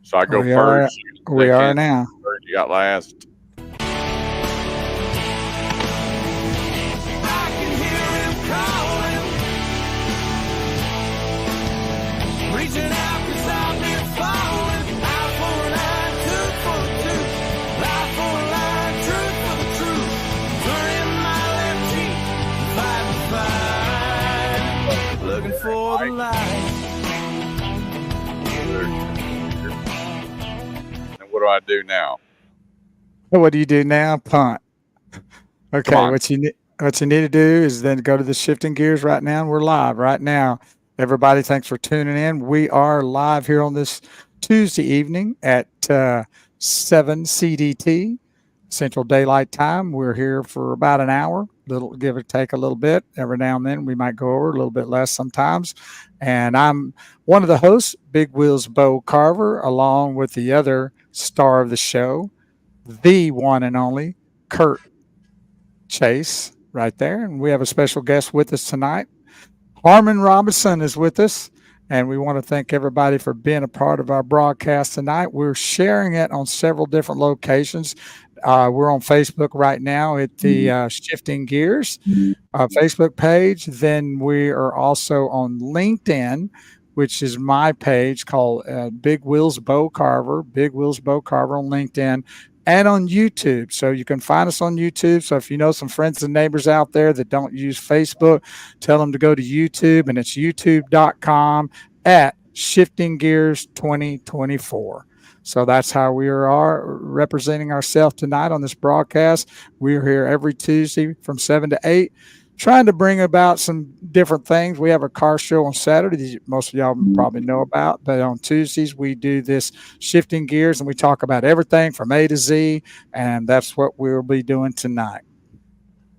So I go We are. first. We are Second, now. third, you got last. I can hear him calling, reaching out 'cause I've been falling. Eye for an eye, tooth for a tooth, lie for a lie, truth for the truth. Turning my left cheek, fight, looking for the light. And what do I do now? What do you do now? Punt. Come Okay. on. What you need to do is then go to the shifting gears right now. And we're live right now. Everybody, thanks for tuning in. We are live here on this Tuesday evening at 7 CDT, Central Daylight Time. We're here for about an hour, little give or take a little bit. Every now and then we might go over a little bit less sometimes. And I'm one of the hosts, Big Wheels Bo Carver, along with the other star of the show, the one and only Kurt Chase, right there. And we have a special guest with us tonight. Harmon Robinson is with us. And we want to thank everybody for being a part of our broadcast tonight. We're sharing it on several different locations. We're on Facebook right now at the Shifting Gears Facebook page. Then we are also on LinkedIn, which is my page called Big Wheels Bo Carver, Big Wheels Bo Carver on LinkedIn, and on YouTube. So you can find us on YouTube. So if you know some friends and neighbors out there that don't use Facebook, tell them to go to YouTube, and it's youtube.com at Shifting Gears 2024. So that's how we are representing ourselves tonight on this broadcast. We're here every Tuesday from 7 to 8, trying to bring about some different things. We have a car show on Saturday, most of y'all probably know about, but on Tuesdays we do this Shifting Gears, and we talk about everything from A to Z, and that's what we'll be doing tonight.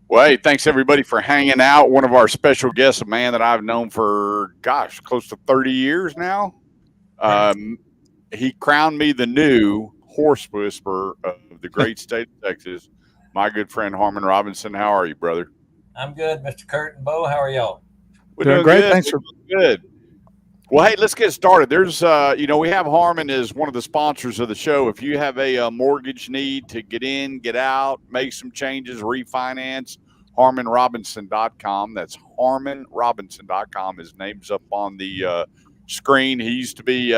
Well, hey, thanks everybody for hanging out. One of our special guests, a man that I've known for, gosh, close to 30 years now. He crowned me the new horse whisperer of the great state of Texas. My good friend Harmon Robinson. How are you, brother? I'm good, Mr. Kurt and Bo. How are y'all? We're Doing doing great. good. Thanks We're for doing good. Well, hey, let's get started. There's, we have Harmon as one of the sponsors of the show. If you have a mortgage need to get in, get out, make some changes, refinance, HarmonRobinson.com. That's HarmonRobinson.com. His name's up on the screen. He used to be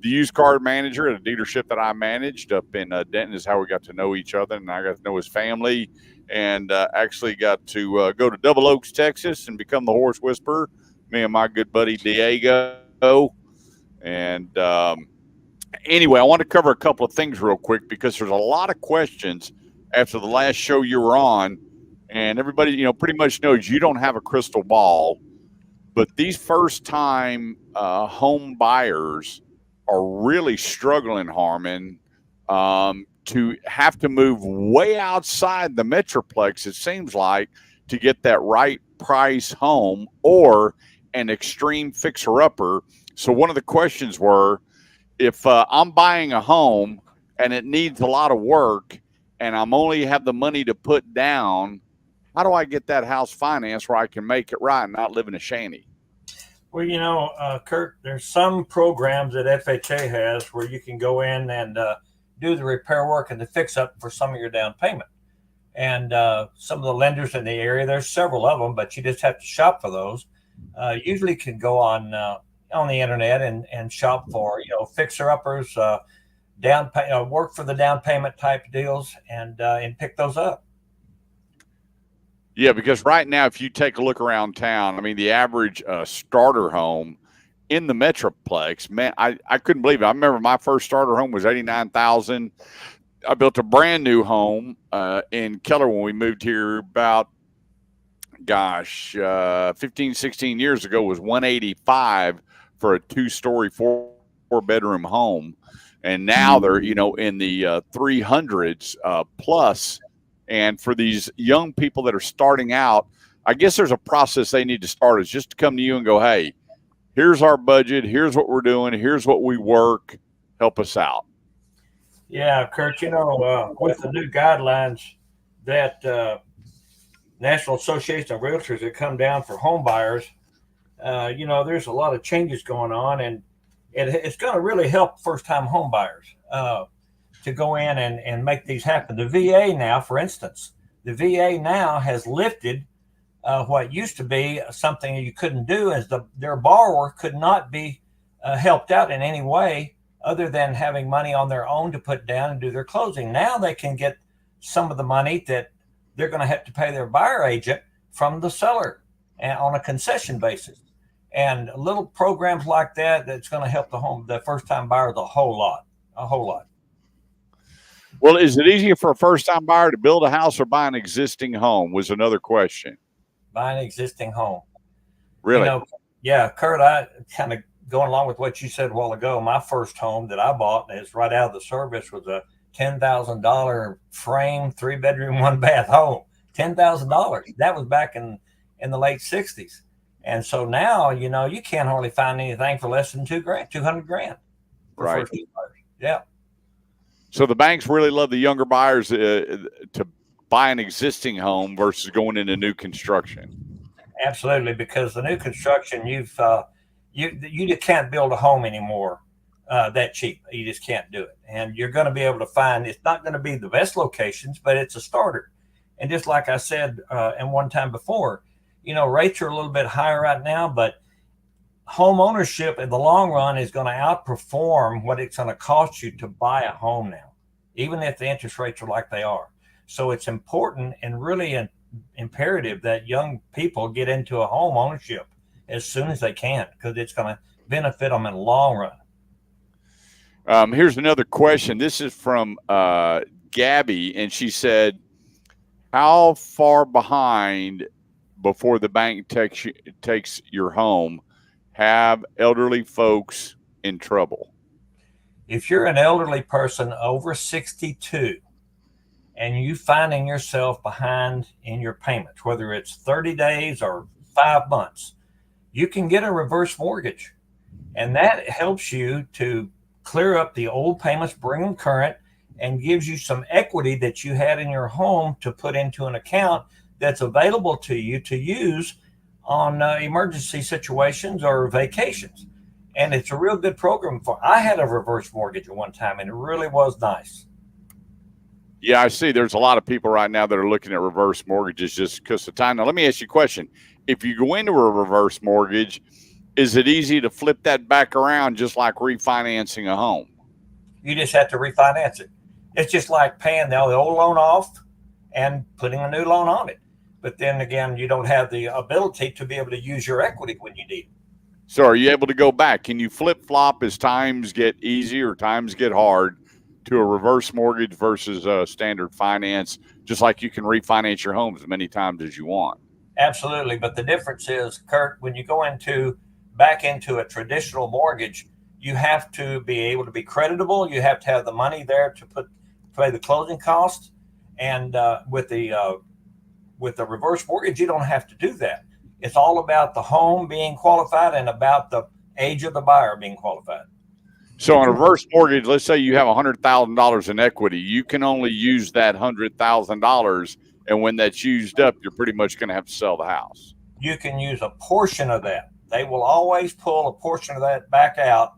the used car manager at a dealership that I managed up in Denton. Is how we got to know each other, and I got to know his family, and actually got to go to Double Oaks, Texas, and become the horse whisperer. Me and my good buddy Diego. And anyway, I want to cover a couple of things real quick because there's a lot of questions after the last show you were on, and everybody, pretty much knows you don't have a crystal ball, but these first-time home buyers are really struggling, Harmon, to have to move way outside the Metroplex, it seems like, to get that right price home or an extreme fixer-upper. So one of the questions were, if I'm buying a home and it needs a lot of work and I'm only have the money to put down, how do I get that house financed where I can make it right and not live in a shanty? Well, Kurt, there's some programs that FHA has where you can go in and do the repair work and the fix up for some of your down payment. And some of the lenders in the area, there's several of them, but you just have to shop for those. Usually can go on the internet and shop for fixer uppers, work for the down payment type deals, and pick those up. Yeah, because right now, if you take a look around town, I mean, the average starter home in the Metroplex, man, I couldn't believe it. I remember my first starter home was $89,000. I built a brand new home in Keller when we moved here about, 15, 16 years ago, was $185 for a 2-story, 4-bedroom home. And now they're, in the 300s plus. And for these young people that are starting out, I guess there's a process they need to start, is just to come to you and go, hey, here's our budget. Here's what we're doing. Here's what we work. Help us out. Yeah, Kurt, with the new guidelines that National Association of Realtors that come down for home buyers, there's a lot of changes going on. And it's going to really help first-time home buyers to go in and make these happen. The VA now, for instance, the VA now has lifted what used to be something you couldn't do, is their borrower could not be helped out in any way other than having money on their own to put down and do their closing. Now they can get some of the money that they're going to have to pay their buyer agent from the seller and on a concession basis. And little programs like that, that's going to help the first-time buyers a whole lot. Well, is it easier for a first-time buyer to build a house or buy an existing home? Was another question. Buy an existing home. Really? Yeah, Kurt, I kind of going along with what you said a while ago. My first home that I bought, is right out of the service, was a $10,000 frame, 3-bedroom, 1-bath home. $10,000. That was back in the late 60s. And so now, you can't hardly find anything for less than $200,000. Right. Yeah. So the banks really love the younger buyers to buy an existing home versus going into new construction. Absolutely, because the new construction, you just can't build a home anymore that cheap. You just can't do it. And you're going to be able to find, it's not going to be the best locations, but it's a starter. And just like I said and one time before, rates are a little bit higher right now, but home ownership in the long run is going to outperform what it's going to cost you to buy a home now, even if the interest rates are like they are. So it's important and really imperative that young people get into a home ownership as soon as they can, because it's going to benefit them in the long run. Here's another question. This is from Gabby, and she said, how far behind before the bank takes your home have elderly folks in trouble? If you're an elderly person over 62 and you finding yourself behind in your payments, whether it's 30 days or 5 months, you can get a reverse mortgage. And that helps you to clear up the old payments, bring them current, and gives you some equity that you had in your home to put into an account that's available to you to use on emergency situations or vacations. And it's a real good program. I had a reverse mortgage at one time, and it really was nice. Yeah, I see there's a lot of people right now that are looking at reverse mortgages just because of time. Now, let me ask you a question. If you go into a reverse mortgage, is it easy to flip that back around just like refinancing a home? You just have to refinance it. It's just like paying the old loan off and putting a new loan on it. But then again, you don't have the ability to be able to use your equity when you need it. So are you able to go back? Can you flip-flop as times get easy or times get hard to a reverse mortgage versus a standard finance, just like you can refinance your homes as many times as you want? Absolutely. But the difference is, Kurt, when you go back into a traditional mortgage, you have to be able to be creditable. You have to have the money there to pay the closing costs. And with the reverse mortgage, you don't have to do that. It's all about the home being qualified and about the age of the buyer being qualified. So on a reverse mortgage, let's say you have $100,000 in equity, you can only use that $100,000. And when that's used up, you're pretty much going to have to sell the house. You can use a portion of that. They will always pull a portion of that back out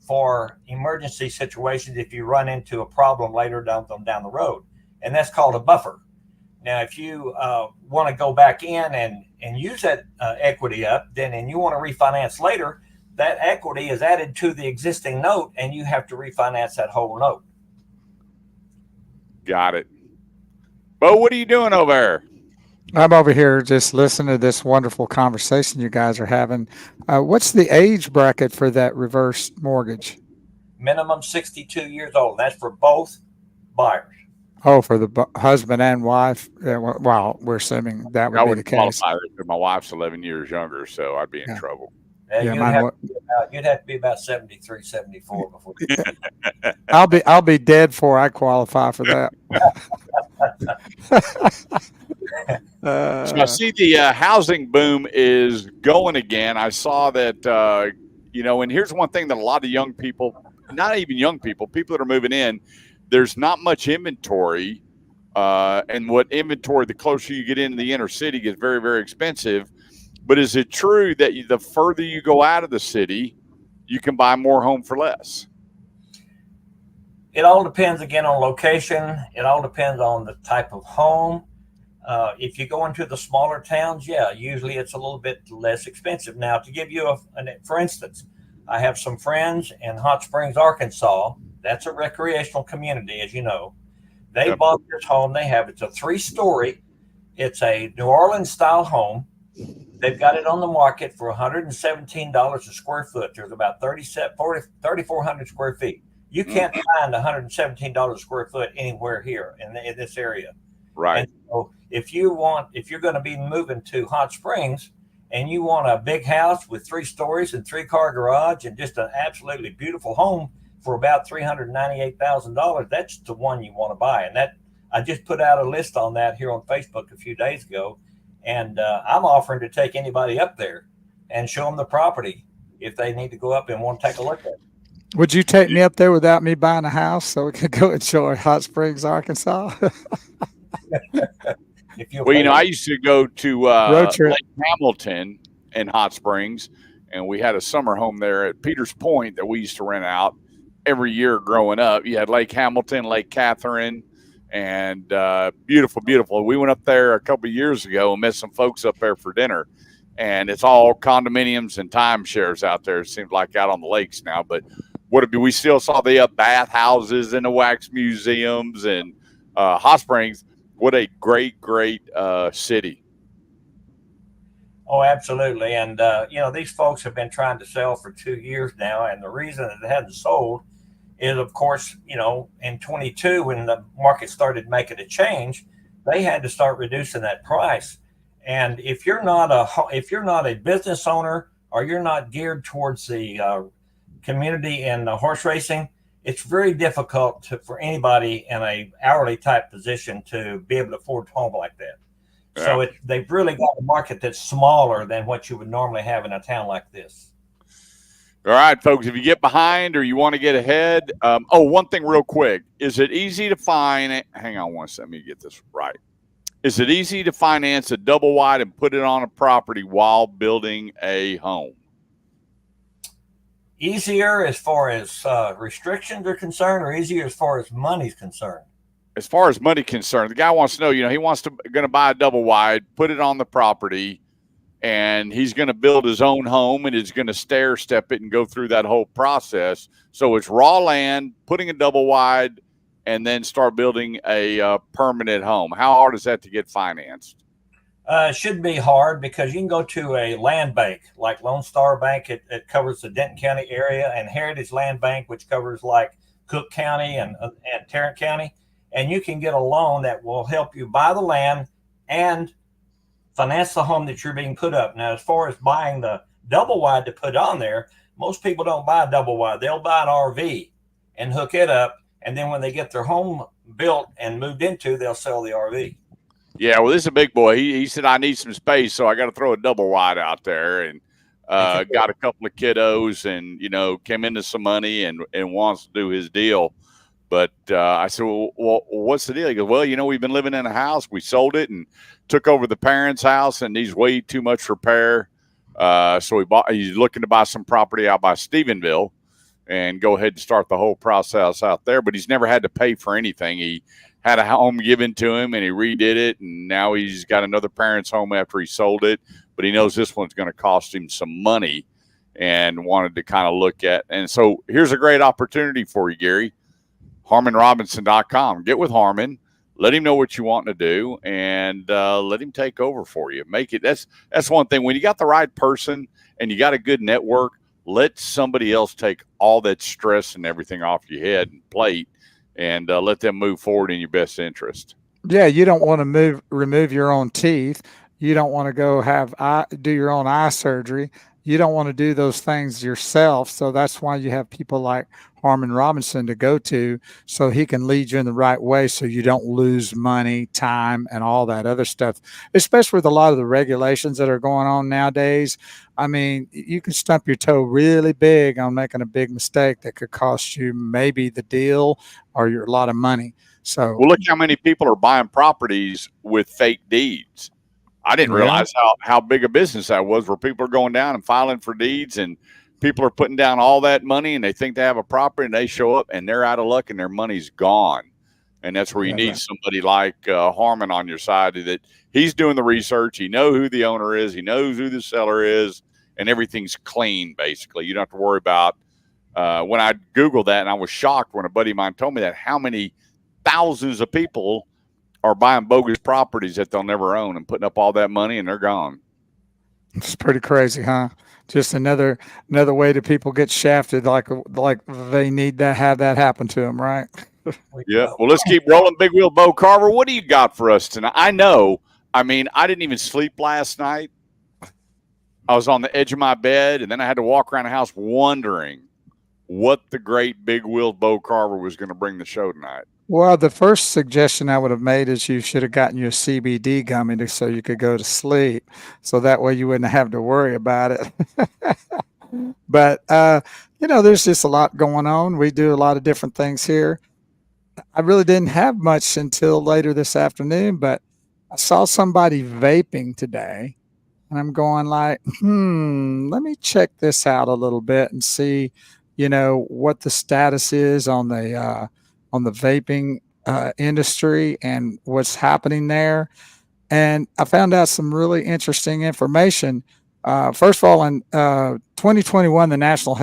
for emergency situations if you run into a problem later down the road. And that's called a buffer. Now, if you want to go back in and use that equity up, and you want to refinance later, that equity is added to the existing note, and you have to refinance that whole note. Got it. Bo, what are you doing over there? I'm over here just listening to this wonderful conversation you guys are having. What's the age bracket for that reverse mortgage? Minimum 62 years old. That's for both buyers. Oh, for the husband and wife? Well, we're assuming that would be the case. My wife's 11 years younger, so I'd be in trouble. You'd have to be about 73, 74 before. I'll be dead before I qualify for that. So I see the housing boom is going again. I saw that, and here's one thing that a lot of young people, not even young people, people that are moving in, there's not much inventory. And what inventory, the closer you get into the inner city, gets very, very expensive. But is it true that the further you go out of the city, you can buy more home for less? It all depends again on location. It all depends on the type of home. If you go into the smaller towns, yeah, usually it's a little bit less expensive. Now, to give you for instance, I have some friends in Hot Springs, Arkansas. That's a recreational community, as you know. They Yep. bought this home. It's a 3-story. It's a New Orleans style home. They've got it on the market for $117 a square foot. There's about 3,400 square feet. You can't find $117 a square foot anywhere here in this area. Right. And so if you're going to be moving to Hot Springs and you want a big house with 3 stories and 3-car garage and just an absolutely beautiful home for about $398,000, that's the one you want to buy. And that I just put out a list on that here on Facebook a few days ago, and I'm offering to take anybody up there and show them the property if they need to go up and want to take a look at it. Would you take me up there without me buying a house so we could go enjoy Hot Springs, Arkansas? Well, you know, I used to go to Road trip. Lake Hamilton in Hot Springs, and we had a summer home there at Peters Point that we used to rent out every year growing up. You had Lake Hamilton, Lake Catherine, and beautiful, beautiful. We went up there a couple of years ago and met some folks up there for dinner, and it's all condominiums and timeshares out there. It seems like out on the lakes now, but we still saw the bath houses and the wax museums and Hot Springs. What a great, great city. Oh, absolutely. And, these folks have been trying to sell for 2 years now. And the reason that it hadn't sold is, of course, in 22, when the market started making a change, they had to start reducing that price. And if you're not a business owner or you're not geared towards the community and horse racing, it's very difficult for anybody in a hourly type position to be able to afford a home like that. Yeah. So they've really got a market that's smaller than what you would normally have in a town like this. All right, folks, if you get behind or you want to get ahead, one thing real quick. Is it easy to find? Hang on one second. Let me get this right. Is it easy to finance a double wide and put it on a property while building a home? Easier as far as restrictions are concerned, or easier as far as money's concerned? As far as money concerned, the guy wants to know, he wants to going to buy a double wide, put it on the property, and he's going to build his own home and is going to stair step it and go through that whole process. So it's raw land, putting a double wide, and then start building a permanent home. How hard is that to get financed? It shouldn't be hard because you can go to a land bank like Lone Star Bank. It covers the Denton County area, and Heritage Land Bank, which covers like Cook County and Tarrant County. And you can get a loan that will help you buy the land and finance the home that you're being put up. Now, as far as buying the double wide to put on there, most people don't buy a double wide. They'll buy an RV and hook it up. And then when they get their home built and moved into, they'll sell the RV. Yeah, well, this is a big boy. He said, I need some space, so I got to throw a double wide out there. And got a couple of kiddos and, came into some money and wants to do his deal. But I said, well, what's the deal? He goes, well, we've been living in a house. We sold it and took over the parents' house and needs way too much repair. So he's looking to buy some property out by Stephenville and go ahead and start the whole process out there. But he's never had to pay for anything. He had a home given to him and he redid it. And now he's got another parent's home after he sold it. But he knows this one's going to cost him some money and wanted to kind of look at. And so here's a great opportunity for you, Gary. HarmonRobinson.com. Get with Harmon. Let him know what you want to do and let him take over for you. Make it. That's one thing. When you got the right person and you got a good network, let somebody else take all that stress and everything off your head and plate and let them move forward in your best interest. Yeah, you don't want to remove your own teeth. You don't want to go do your own eye surgery. You don't want to do those things yourself. So that's why you have people like Harmon Robinson to go to so he can lead you in the right way so you don't lose money, time, and all that other stuff, especially with a lot of the regulations that are going on nowadays. I mean, you can stump your toe really big on making a big mistake that could cost you maybe the deal or a lot of money. So, well, look how many people are buying properties with fake deeds. I didn't realize how big a business that was where people are going down and filing for deeds and people are putting down all that money and they think they have a property and they show up and they're out of luck and their money's gone. And that's where you need somebody like Harmon on your side, that he's doing the research. He knows who the owner is. He knows who the seller is, and everything's clean, basically. You don't have to worry about when I Googled that, and I was shocked when a buddy of mine told me that, how many thousands of people are buying bogus properties that they'll never own and putting up all that money and they're gone. It's pretty crazy, huh? Just another way that people get shafted, like they need to have that happen to them, right? Yeah. Well, let's keep rolling. Big Wheel Bo Carver, what do you got for us tonight? I didn't even sleep last night. I was on the edge of my bed, and then I had to walk around the house wondering what the great Big Wheel Bo Carver was going to bring the show tonight. Well, the first suggestion I would have made is you should have gotten your CBD gummy so you could go to sleep. So that way you wouldn't have to worry about it. But, there's just a lot going on. We do a lot of different things here. I really didn't have much until later this afternoon, but I saw somebody vaping today, and I'm going like, let me check this out a little bit and see, what the status is on the vaping industry and what's happening there. And I found out some really interesting information. First of all, in 2021, the National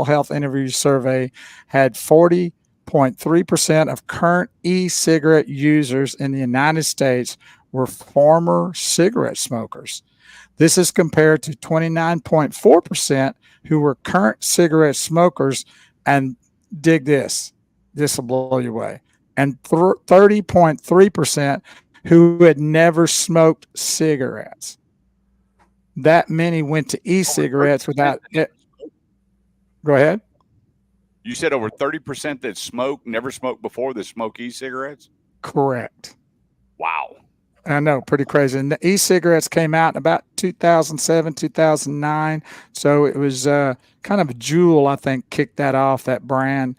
Health Interview Survey had 40.3% of current e-cigarette users in the United States were former cigarette smokers. This is compared to 29.4% who were current cigarette smokers, and dig this will blow you away, and 30.3% who had never smoked cigarettes. That many went to e-cigarettes without it. Go ahead. You said over 30% that never smoked before, that smoke e-cigarettes? Correct. Wow. I know, pretty crazy. And the e-cigarettes came out in about 2007, 2009. So it was kind of a Juul, I think, kicked that off, that brand.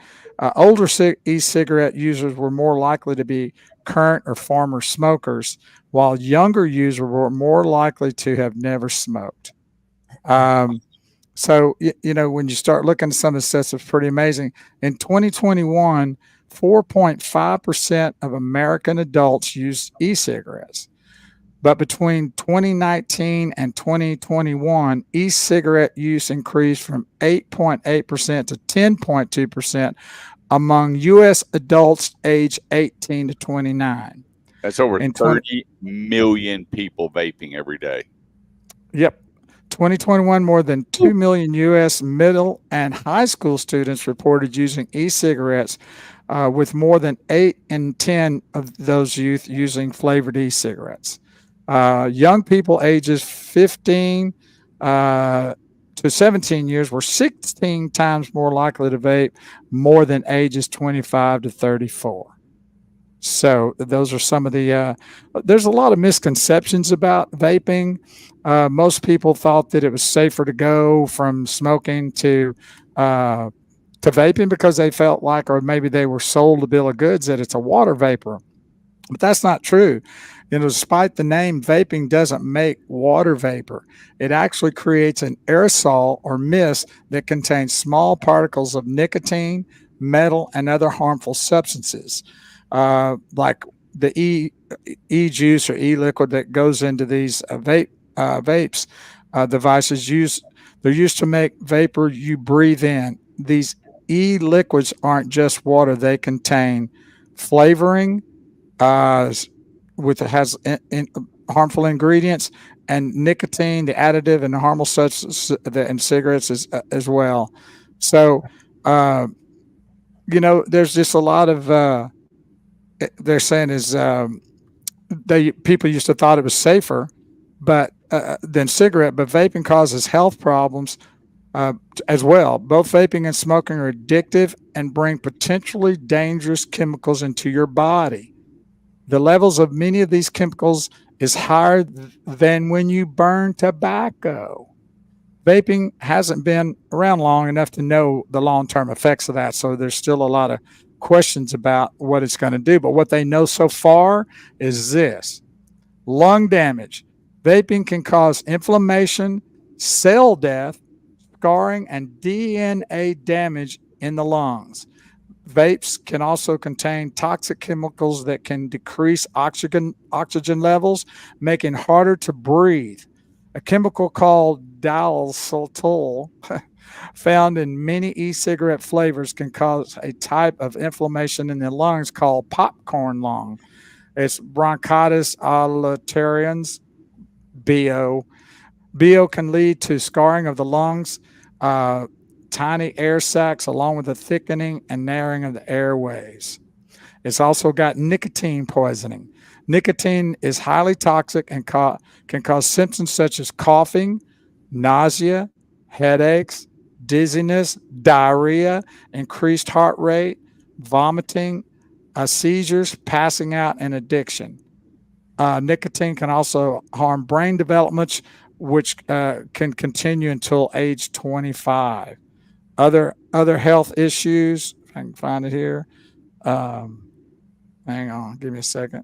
Older e-cigarette users were more likely to be current or former smokers, while younger users were more likely to have never smoked. So, when you start looking at some of the stats, it's pretty amazing. In 2021, 4.5% of American adults used e-cigarettes. But between 2019 and 2021, e-cigarette use increased from 8.8% to 10.2% among U.S. adults aged 18 to 29. That's over 30 million people vaping every day. Yep. 2021, more than 2 million U.S. middle and high school students reported using e-cigarettes, with more than 8 in 10 of those youth using flavored e-cigarettes. Young people ages 15 to 17 years were 16 times more likely to vape more than ages 25 to 34. So those are some of the, there's a lot of misconceptions about vaping. Most people thought that it was safer to go from smoking to vaping because they felt like, or maybe they were sold a bill of goods that it's a water vapor. But that's not true. Despite the name, vaping doesn't make water vapor. It actually creates an aerosol or mist that contains small particles of nicotine, metal, and other harmful substances. Like the e-juice or e-liquid that goes into these vapes devices, they're used to make vapor you breathe in. These e-liquids aren't just water. They contain flavoring, has harmful ingredients, and nicotine, the additive and the harmful substance in cigarettes as well. So, there's just a lot of, they're saying is people used to thought it was safer than cigarette, but vaping causes health problems as well. Both vaping and smoking are addictive and bring potentially dangerous chemicals into your body. The levels of many of these chemicals is higher than when you burn tobacco. Vaping hasn't been around long enough to know the long-term effects of that, so there's still a lot of questions about what it's going to do. But what they know so far is this: lung damage. Vaping can cause inflammation, cell death, scarring, and DNA damage in the lungs. Vapes can also contain toxic chemicals that can decrease oxygen levels, making it harder to breathe. A chemical called dialcetyl found in many e-cigarette flavors can cause a type of inflammation in the lungs called popcorn lung. It's bronchitis alterations, BO. BO can lead to scarring of the lungs, tiny air sacs, along with the thickening and narrowing of the airways. It's also got nicotine poisoning. Nicotine is highly toxic and can cause symptoms such as coughing, nausea, headaches, dizziness, diarrhea, increased heart rate, vomiting, seizures, passing out, and addiction. Nicotine can also harm brain development, which can continue until age 25. Other health issues, if I can find it here. Hang on, give me a second.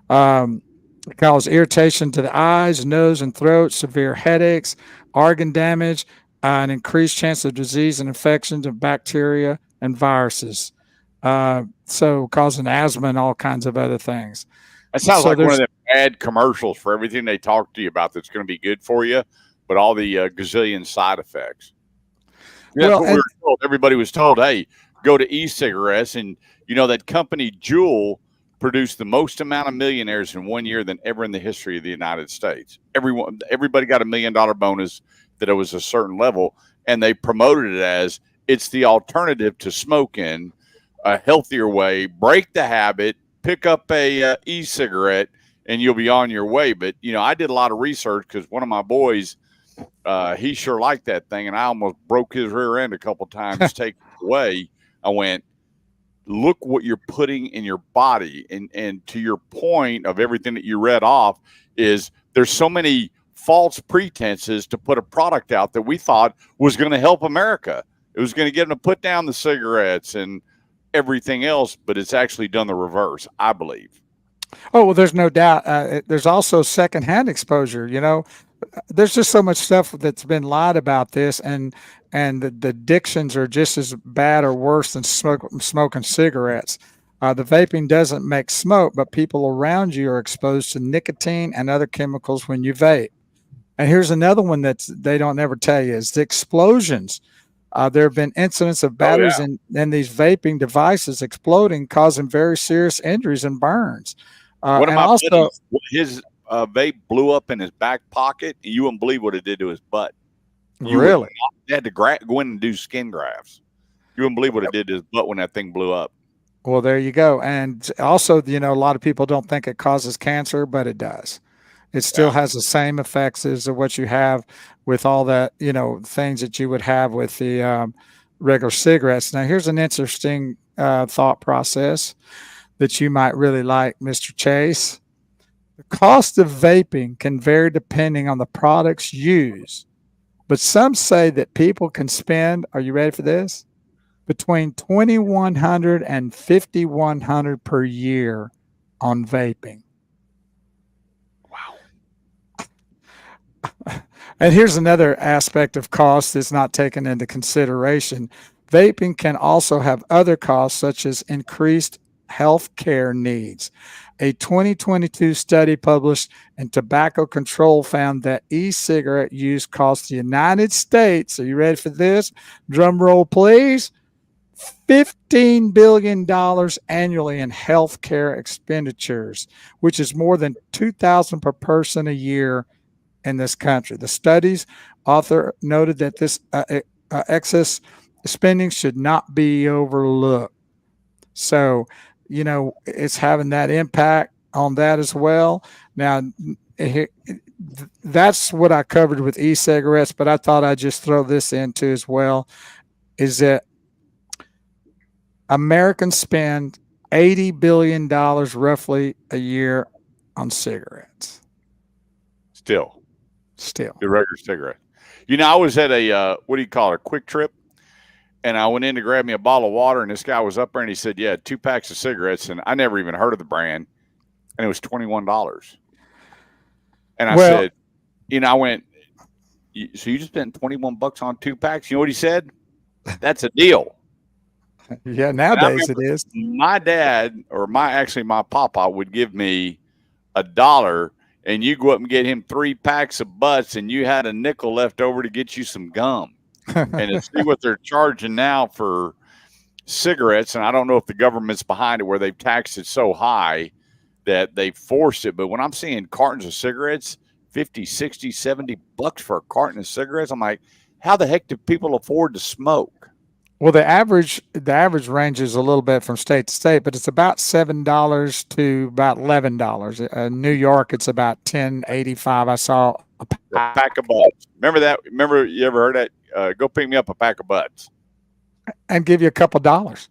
It causes irritation to the eyes, nose, and throat, severe headaches, organ damage, an increased chance of disease and infections of bacteria and viruses. So causing asthma and all kinds of other things. That sounds So like one of there's- them bad commercials for everything they talk to you about that's going to be good for you, but all the gazillion side effects. That's Well, what we were told. Everybody was told, hey, go to e-cigarettes. And, that company Juul produced the most amount of millionaires in 1 year than ever in the history of the United States. Everybody got $1 million bonus that it was a certain level, and they promoted it as it's the alternative to smoking, a healthier way. Break the habit, pick up a e-cigarette, and you'll be on your way. But I did a lot of research because one of my boys, he sure liked that thing, and I almost broke his rear end a couple times taking it away. I went, look what you're putting in your body, and to your point of everything that you read off is there's so many false pretenses to put a product out that we thought was going to help America. It was going to get them to put down the cigarettes and everything else, but it's actually done the reverse, I believe. Oh, well, there's no doubt. There's also secondhand exposure. There's just so much stuff that's been lied about this, and the addictions are just as bad or worse than smoking cigarettes. The vaping doesn't make smoke, but people around you are exposed to nicotine and other chemicals when you vape. And here's another one that they don't ever tell you is the explosions. There have been incidents of batteries in these vaping devices exploding, causing very serious injuries and burns. One of and my also, buddies, his vape blew up in his back pocket, and you wouldn't believe what it did to his butt. really, They had to go in and do skin grafts. You wouldn't believe what it did to his butt when that thing blew up. well, there you go. And also, a lot of people don't think it causes cancer, but it does. It still has the same effects as what you have with all that, things that you would have with the regular cigarettes. Now, here's an interesting thought process that you might really like, Mr. Chase. The cost of vaping can vary depending on the products used, but some say that people can spend, are you ready for this? Between $2,100 and $5,100 per year on vaping. And here's another aspect of cost that's not taken into consideration. Vaping can also have other costs, such as increased health care needs. A 2022 study published in Tobacco Control found that e-cigarette use costs the United States, are you ready for this? Drum roll, please. $15 billion annually in health care expenditures, which is more than $2,000 per person a year in this country. The study's author noted that this excess spending should not be overlooked. So, it's having that impact on that as well. Now, that's what I covered with e-cigarettes, but I thought I'd just throw this in too as well, is that Americans spend $80 billion roughly a year on cigarettes. Still. The regular cigarette. I was at a, what do you call it, a Quick Trip. And I went in to grab me a bottle of water, and this guy was up there, and he said, yeah, 2 packs of cigarettes. And I never even heard of the brand. And it was $21. And I said, I went, So you just spent $21 on 2 packs? You know what he said? That's a deal. Yeah, nowadays it is. My dad, or my papa, would give me $1, and you go up and get him 3 packs of butts, and you had a nickel left over to get you some gum. And to see what they're charging now for cigarettes, and I don't know if the government's behind it where they've taxed it so high that they forced it, but when I'm seeing cartons of cigarettes, 50, 60, 70 bucks for a carton of cigarettes, I'm like, how the heck do people afford to smoke? Well, the average ranges a little bit from state to state, but it's about $7 to about $11. In New York, it's about $10.85. I saw a pack of butts. Remember that? Remember you ever heard that? Go pick me up a pack of butts. And give you a couple dollars.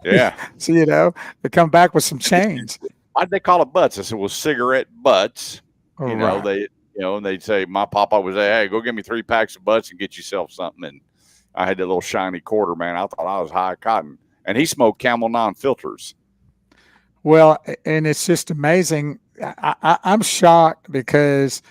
Yeah. So, they come back with some change. Why'd they call it butts? I said, well, cigarette butts. Right. And they'd say, my papa would say, hey, go get me 3 packs of butts and get yourself something. And I had that little shiny quarter, man. I thought I was high cotton. And he smoked Camel non-filters. Well, and it's just amazing. I'm shocked because,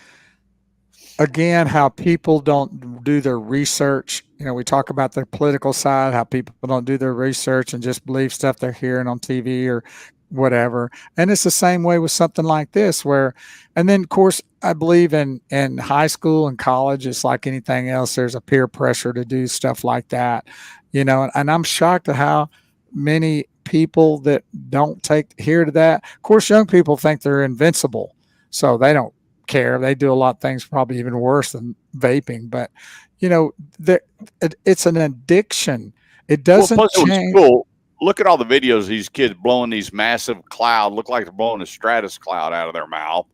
again, how people don't do their research. We talk about the political side, how people don't do their research and just believe stuff they're hearing on TV or whatever. And it's the same way with something like this and then of course, I believe in high school and college, it's like anything else. There's a peer pressure to do stuff like that, and I'm shocked at how many people that don't hear to that. Of course, young people think they're invincible, so they don't care. They do a lot of things probably even worse than vaping, but it's an addiction. It doesn't change. Cool. Look at all the videos of these kids blowing these massive clouds. Look like they're blowing a stratus cloud out of their mouth.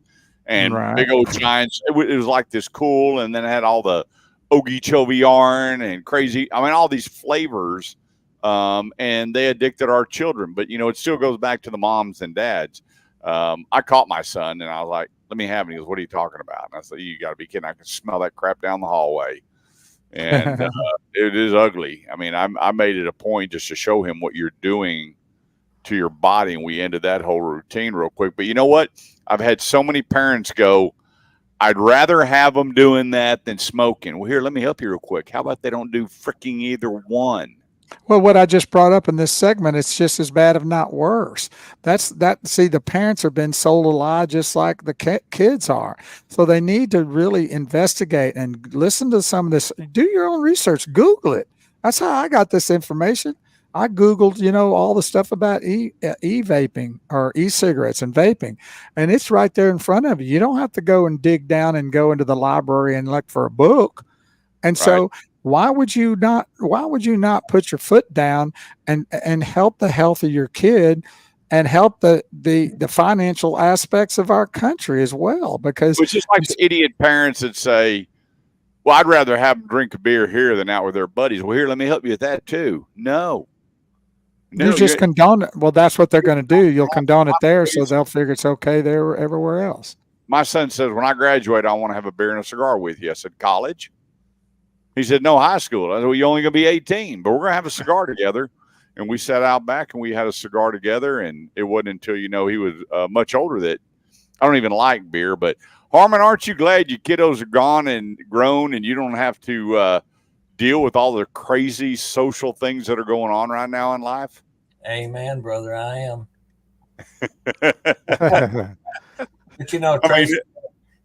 And big old giants. It was like this cool. And then it had all the Okeechobee yarn and crazy. I mean, all these flavors. And they addicted our children. But, it still goes back to the moms and dads. I caught my son and I was like, let me have it. He goes, what are you talking about? And I said, you got to be kidding. I can smell that crap down the hallway. And it is ugly. I mean, I made it a point just to show him what you're doing to your body, and we ended that whole routine real quick. But you know what? I've had so many parents go, I'd rather have them doing that than smoking. Well, here, let me help you real quick. How about they don't do freaking either one? Well, what I just brought up in this segment, it's just as bad, if not worse. See, the parents are being sold a lie just like the kids are. So they need to really investigate and listen to some of this. Do your own research. Google it. That's how I got this information. I Googled, all the stuff about e-vaping or e-cigarettes and vaping, and it's right there in front of you. You don't have to go and dig down and go into the library and look for a book. And so why would you not put your foot down and help the health of your kid and help the financial aspects of our country as well? Because it's just like the idiot parents that say, well, I'd rather have them drink a beer here than out with their buddies. Well, here, let me help you with that too. No, you just condone it. Well, that's what they're going to do. You'll condone it there, so they'll figure it's okay there everywhere else. My son says, when I graduate, I want to have a beer and a cigar with you. I said, college? He said, no, high school. I said, well, you're only going to be 18, but we're going to have a cigar together. And we sat out back and we had a cigar together. And it wasn't until, he was much older that I don't even like beer. But Harmon, aren't you glad your kiddos are gone and grown and you don't have to deal with all the crazy social things that are going on right now in life? Amen, brother. I am. But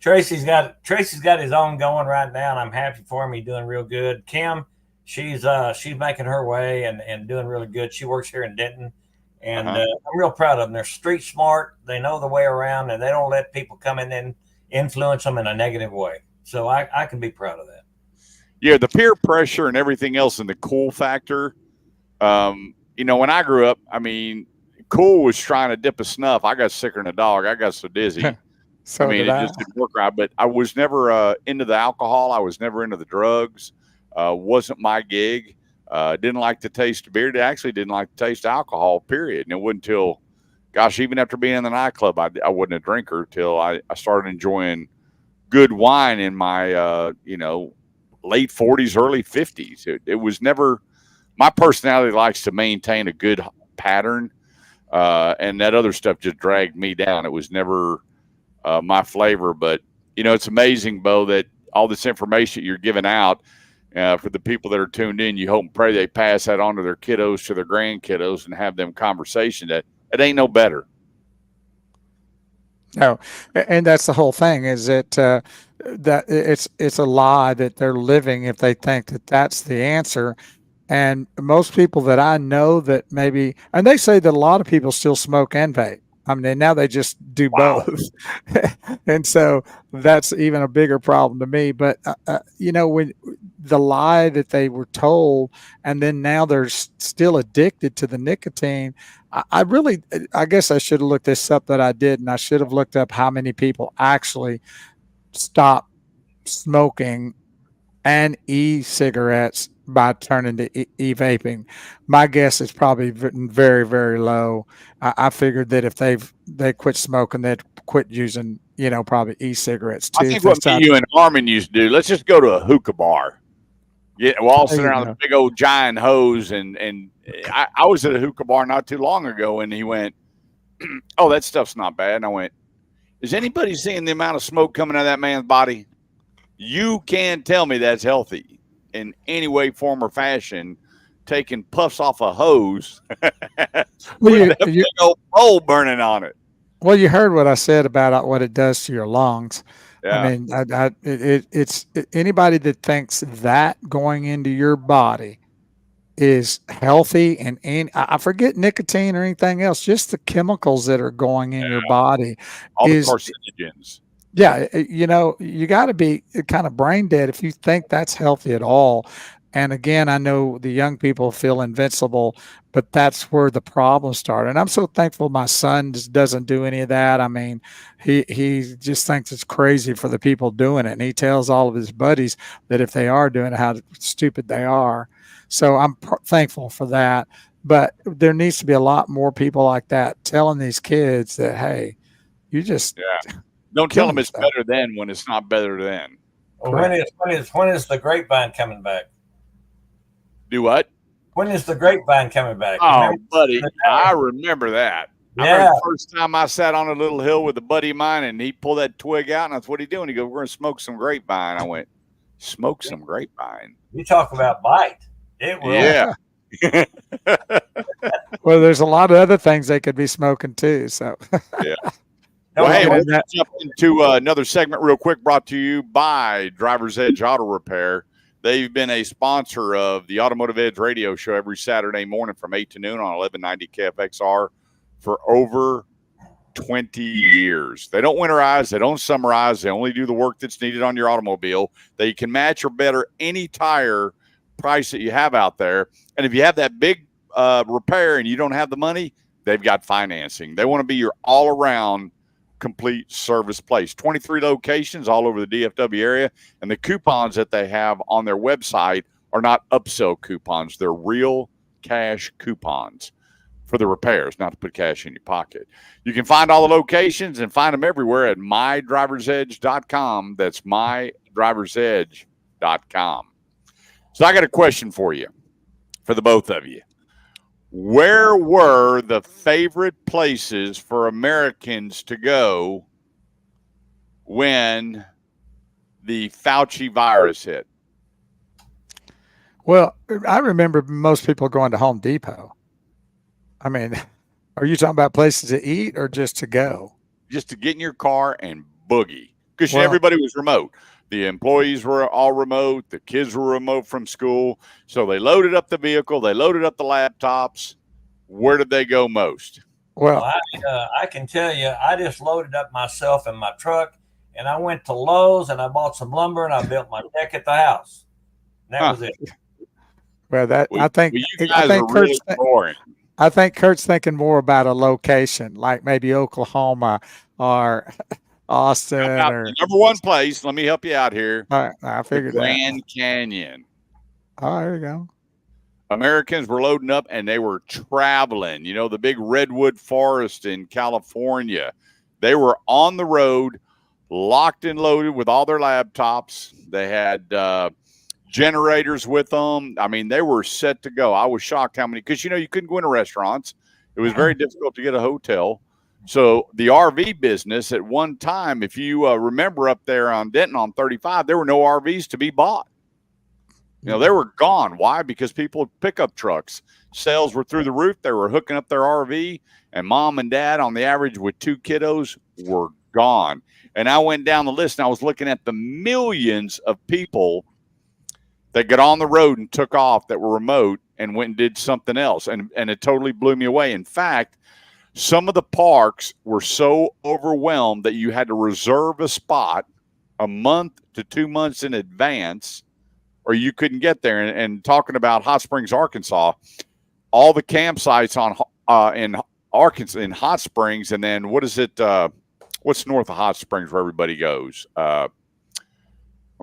Tracy's got his own going right now, and I'm happy for him. He's doing real good. Kim, she's making her way and doing really good. She works here in Denton, and I'm real proud of them. They're street smart. They know the way around, and they don't let people come in and influence them in a negative way. So I can be proud of that. Yeah, the peer pressure and everything else and the cool factor. When I grew up, I mean, cool was trying to dip a snuff. I got sicker than a dog. I got so dizzy. So it just didn't work right. But I was never into the alcohol. I was never into the drugs. Wasn't my gig. Didn't like the taste of beer. Actually didn't like the taste of alcohol, period. And it wasn't until, even after being in the nightclub, I wasn't a drinker till I started enjoying good wine in my, late 40s, early 50s. It was never, my personality likes to maintain a good pattern. And that other stuff just dragged me down. It was never my flavor. But, it's amazing, Bo, that all this information you're giving out for the people that are tuned in. You hope and pray they pass that on to their kiddos, to their grandkiddos, and have them conversation that it ain't no better. No, and that's the whole thing. Is that that it's a lie that they're living if they think that that's the answer. And most people that I know that maybe, and they say that a lot of people still smoke and vape. I mean, now they just do Wow. both. And so that's even a bigger problem to me. But, when the lie that they were told, and then now they're still addicted to the nicotine, I guess I should have looked this up, that I did. And I should have looked up how many people actually stop smoking and e-cigarettes by turning to e-vaping. My guess is probably very, very low. I figured that if they quit smoking, they'd quit using, probably e-cigarettes too. I think what me, you, and Harmon used to do, let's just go to a hookah bar. Yeah, we'll all sit around the big old giant hose, and I was at a hookah bar not too long ago, and he went, "Oh, that stuff's not bad." And I went, "Is anybody seeing the amount of smoke coming out of that man's body? You can't tell me that's healthy in any way, form, or fashion. Taking puffs off a hose with a big old bowl burning on it." Well, you heard what I said about what it does to your lungs. Yeah. I mean, it's anybody that thinks that going into your body is healthy, and I forget nicotine or anything else, just the chemicals that are going in your body. All the carcinogens. Yeah, you got to be kind of brain dead if you think that's healthy at all. And again, I know the young people feel invincible, but that's where the problem started. And I'm so thankful my son just doesn't do any of that. I mean, he just thinks it's crazy for the people doing it. And he tells all of his buddies that if they are doing it, how stupid they are. So I'm thankful for that. But there needs to be a lot more people like that telling these kids that, hey, you just don't tell them it's better than when it's not better than. Well, when is the grapevine coming back? Do what? When is the grapevine coming back? Oh, buddy, I remember that. Yeah. I remember the first time I sat on a little hill with a buddy of mine, and he pulled that twig out, and I said, "What are you doing?" He goes, "We're going to smoke some grapevine." I went, "Smoke some grapevine?" You talk about bite. It will. Yeah. Well, there's a lot of other things they could be smoking too. So yeah. Well, hey, we'll jump into another segment real quick, brought to you by Driver's Edge Auto Repair. They've been a sponsor of the Automotive Edge radio show every Saturday morning from 8 to noon on 1190 KFXR for over 20 years. They don't winterize. They don't summerize. They only do the work that's needed on your automobile. They can match or better any tire price that you have out there. And if you have that big repair and you don't have the money, they've got financing. They want to be your all-around complete service place. 23 locations all over the DFW area, and the coupons that they have on their website are not upsell coupons. They're real cash coupons for the repairs, not to put cash in your pocket. You can find all the locations and find them everywhere at mydriversedge.com. That's mydriversedge.com. So I got a question for you, for the both of you. Where were the favorite places for Americans to go when the Fauci virus hit? Well, I remember most people going to Home Depot. I mean, are you talking about places to eat or just to go? Just to get in your car and boogie. Because everybody was remote. The employees were all remote. The kids were remote from school. So they loaded up the vehicle. They loaded up the laptops. Where did they go most? Well, I can tell you, I just loaded up myself in my truck, and I went to Lowe's, and I bought some lumber, and I built my deck at the house. And that was it. Well, I think Kurt's boring. I think Kurt's thinking more about a location, like maybe Oklahoma or Austin. Or the number one place, let me help you out here. All right, I figured Grand Canyon. Oh, there you go. Americans were loading up and they were traveling. You know, the big redwood forest in California. They were on the road, locked and loaded with all their laptops. They had generators with them. I mean, they were set to go. I was shocked how many, because, you know, you couldn't go into restaurants. It was very difficult to get a hotel. So the RV business at one time, if you remember up there on Denton on 35, there were no RVs to be bought. You know, they were gone. Why? Because people pickup trucks sales were through the roof. They were hooking up their RV, and mom and dad on the average with 2 kiddos were gone. And I went down the list and I was looking at the millions of people that got on the road and took off that were remote and went and did something else. And it totally blew me away. In fact, some of the parks were so overwhelmed that you had to reserve a spot a month to 2 months in advance, or you couldn't get there. And talking about Hot Springs, Arkansas, all the campsites in Arkansas, in Hot Springs, and then what is it? What's north of Hot Springs where everybody goes? I'm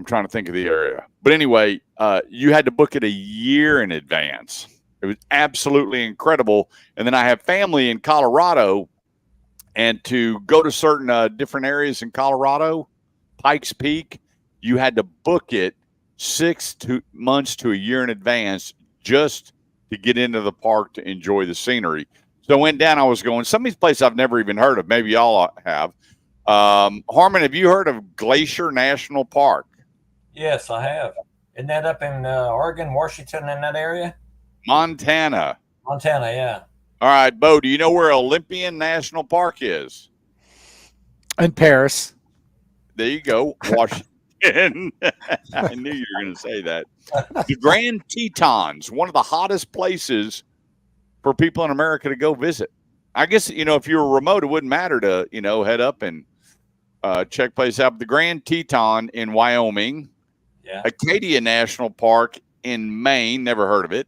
trying to think of the area. But anyway, you had to book it a year in advance. It was absolutely incredible. And then I have family in Colorado, and to go to certain different areas in Colorado, Pikes Peak, you had to book it 6 months to a year in advance just to get into the park to enjoy the scenery. So I went down, I was going, some of these places I've never even heard of. Maybe y'all have. Harmon, have you heard of Glacier National Park? Yes, I have. Isn't that up in Oregon, Washington, in that area? Montana. Montana, yeah. All right, Bo, do you know where Olympian National Park is? In Paris. There you go, Washington. I knew you were going to say that. The Grand Tetons, one of the hottest places for people in America to go visit. I guess, you know, if you were remote, it wouldn't matter to, you know, head up and check places out. But the Grand Teton in Wyoming, Yeah. Acadia National Park in Maine, never heard of it.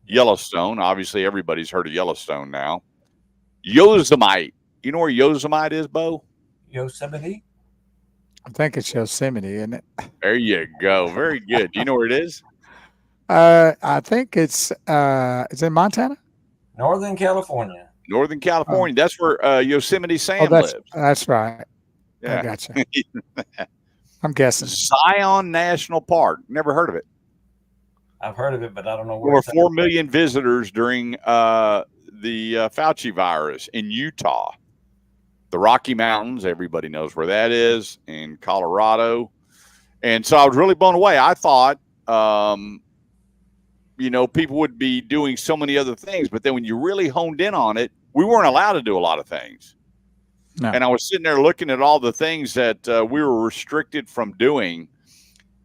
Yellowstone, obviously everybody's heard of Yellowstone now. Yosemite, you know where Yosemite is, Bo? Yosemite? I think it's Yosemite, isn't it? There you go. Very good. Do you know where it is? I think it's in Montana. Northern California. Northern California. That's where Yosemite Sam lives. That's right. I Yeah. gotcha. I'm guessing. Zion National Park. Never heard of it. I've heard of it, but I don't know There where were it's at. 4 million visitors during the Fauci virus in Utah. The Rocky Mountains, everybody knows where that is, in Colorado. And so I was really blown away. I thought, you know, people would be doing so many other things, but then when you really honed in on it, we weren't allowed to do a lot of things. No. And I was sitting there looking at all the things that we were restricted from doing.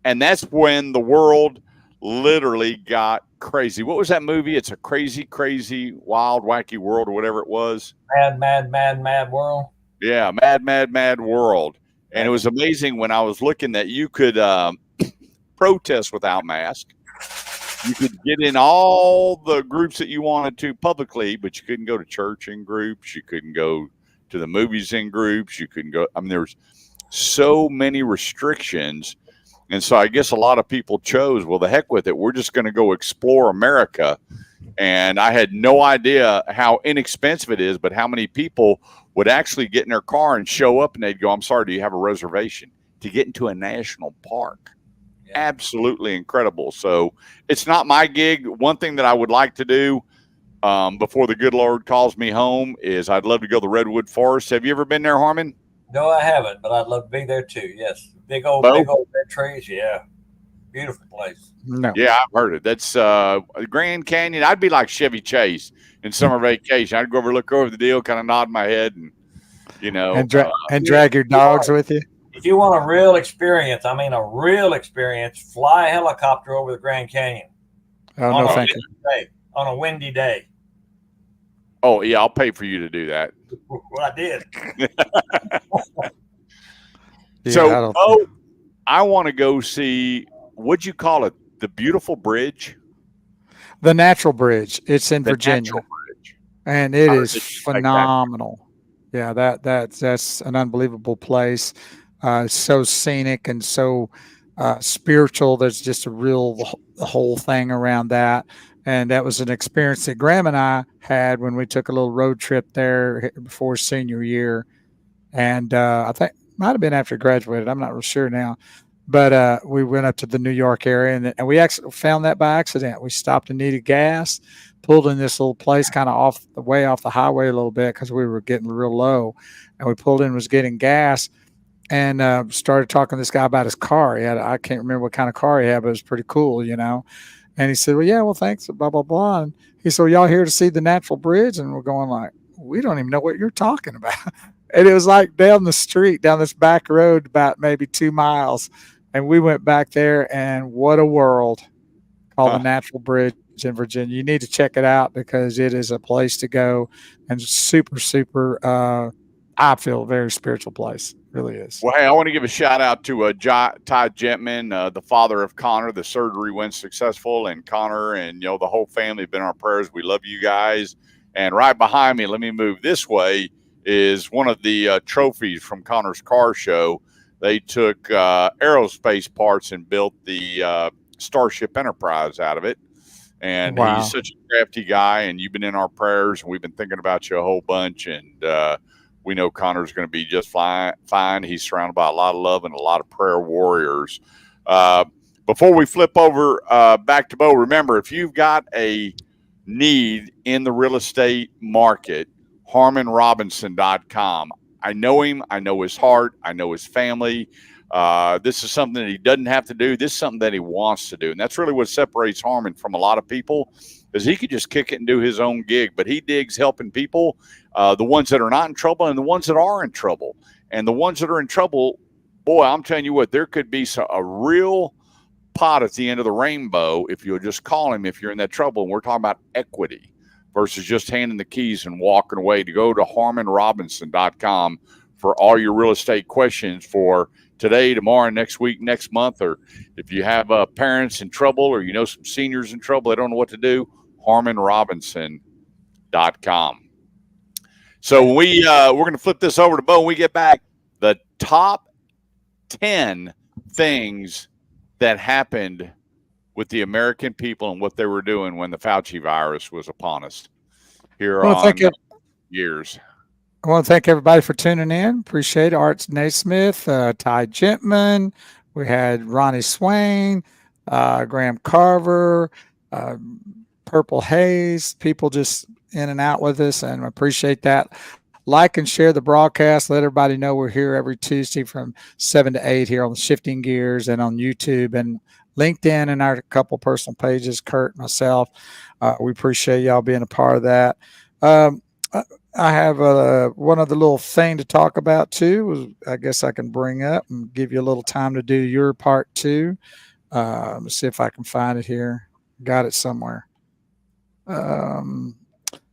And that's when the world literally got crazy. What was that movie? It's a crazy, crazy, wild, wacky world, or whatever it was. Mad world. Yeah, mad world. And it was amazing when I was looking that you could protest without mask. You could get in all the groups that you wanted to publicly, but you couldn't go to church in groups. You couldn't go to the movies in groups. You couldn't go. I mean, there was so many restrictions. And so I guess a lot of people chose, well, the heck with it. We're just going to go explore America. And I had no idea how inexpensive it is, but how many people would actually get in their car and show up and they'd go, I'm sorry, do you have a reservation to get into a national park? Yeah. Absolutely incredible. So it's not my gig. One thing that I would like to do before the good Lord calls me home is I'd love to go to the Redwood Forest. Have you ever been there, Harmon? No, I haven't, but I'd love to be there too. Yes. Big old Bo? red trees. Yeah. Beautiful place. No. Yeah, I've heard it. That's Grand Canyon. I'd be like Chevy Chase in summer vacation. I'd go over, look over the deal, kind of nod my head, and you know, And drag your dogs with you. If you want a real experience, fly a helicopter over the Grand Canyon. Oh, on no, a thank you. windy day, on a windy day. oh yeah, I'll pay for you to do that. Well, I did. Yeah, So, I don't- oh, I want to go see, what'd you call it? The Beautiful Bridge? The Natural Bridge. It's in The Virginia, Natural Bridge. and it How is did you like that? phenomenal. Yeah, that's an unbelievable place. So scenic and so spiritual. There's just a real the whole thing around that. And that was an experience that Graham and I had when we took a little road trip there before senior year. And I think might have been after I graduated. I'm not real sure now. But we went up to the New York area, and we actually found that by accident. We stopped and needed gas, pulled in this little place kind of off the highway a little bit because we were getting real low, and we pulled in, was getting gas, and started talking to this guy about his car. I can't remember what kind of car he had, but it was pretty cool, And he said, well, yeah, well, thanks, blah, blah, blah. And he said, well, y'all here to see the Natural Bridge? And we're going like, we don't even know what you're talking about. And it was like down the street, down this back road, about maybe 2 miles. And we went back there, and what a world, called the Natural Bridge in Virginia. You need to check it out because it is a place to go, and super, super, I feel, a very spiritual place. It really is. Well, hey, I want to give a shout out to Ty Gentman, the father of Connor. The surgery went successful, and Connor and the whole family have been in our prayers. We love you guys. And right behind me, let me move this way, is one of the trophies from Connor's car show. They took aerospace parts and built the Starship Enterprise out of it. And Wow. He's such a crafty guy, and you've been in our prayers, and we've been thinking about you a whole bunch. And we know Connor's going to be just fine. He's surrounded by a lot of love and a lot of prayer warriors. Before we flip over back to Bo, remember, if you've got a need in the real estate market, HarmonRobinson.com. I know him. I know his heart. I know his family. This is something that he doesn't have to do. This is something that he wants to do. And that's really what separates Harmon from a lot of people, is he could just kick it and do his own gig, but he digs helping people, the ones that are not in trouble and the ones that are in trouble. And the ones that are in trouble, boy, I'm telling you what, there could be a real pot at the end of the rainbow if you'll just call him if you're in that trouble. And we're talking about equity versus just handing the keys and walking away. To go to HarmonRobinson.com for all your real estate questions for today, tomorrow, next week, next month, or if you have parents in trouble or some seniors in trouble, they don't know what to do, HarmonRobinson.com. So we're going to flip this over to Bo when we get back. The top 10 things that happened with the American people and what they were doing when the Fauci virus was upon us here on years. I want to thank everybody for tuning in. Appreciate it. Art Naismith, Ty Gentman. We had Ronnie Swain, Graham Carver, Purple Haze, people just in and out with us, and I appreciate that. Like and share the broadcast. Let everybody know we're here every Tuesday from 7 to 8 here on Shifting Gears and on YouTube and LinkedIn and our couple personal pages, Kurt, myself. We appreciate y'all being a part of that. I have one other little thing to talk about too. I guess I can bring up and give you a little time to do your part too. Let's see if I can find it here. Got it somewhere.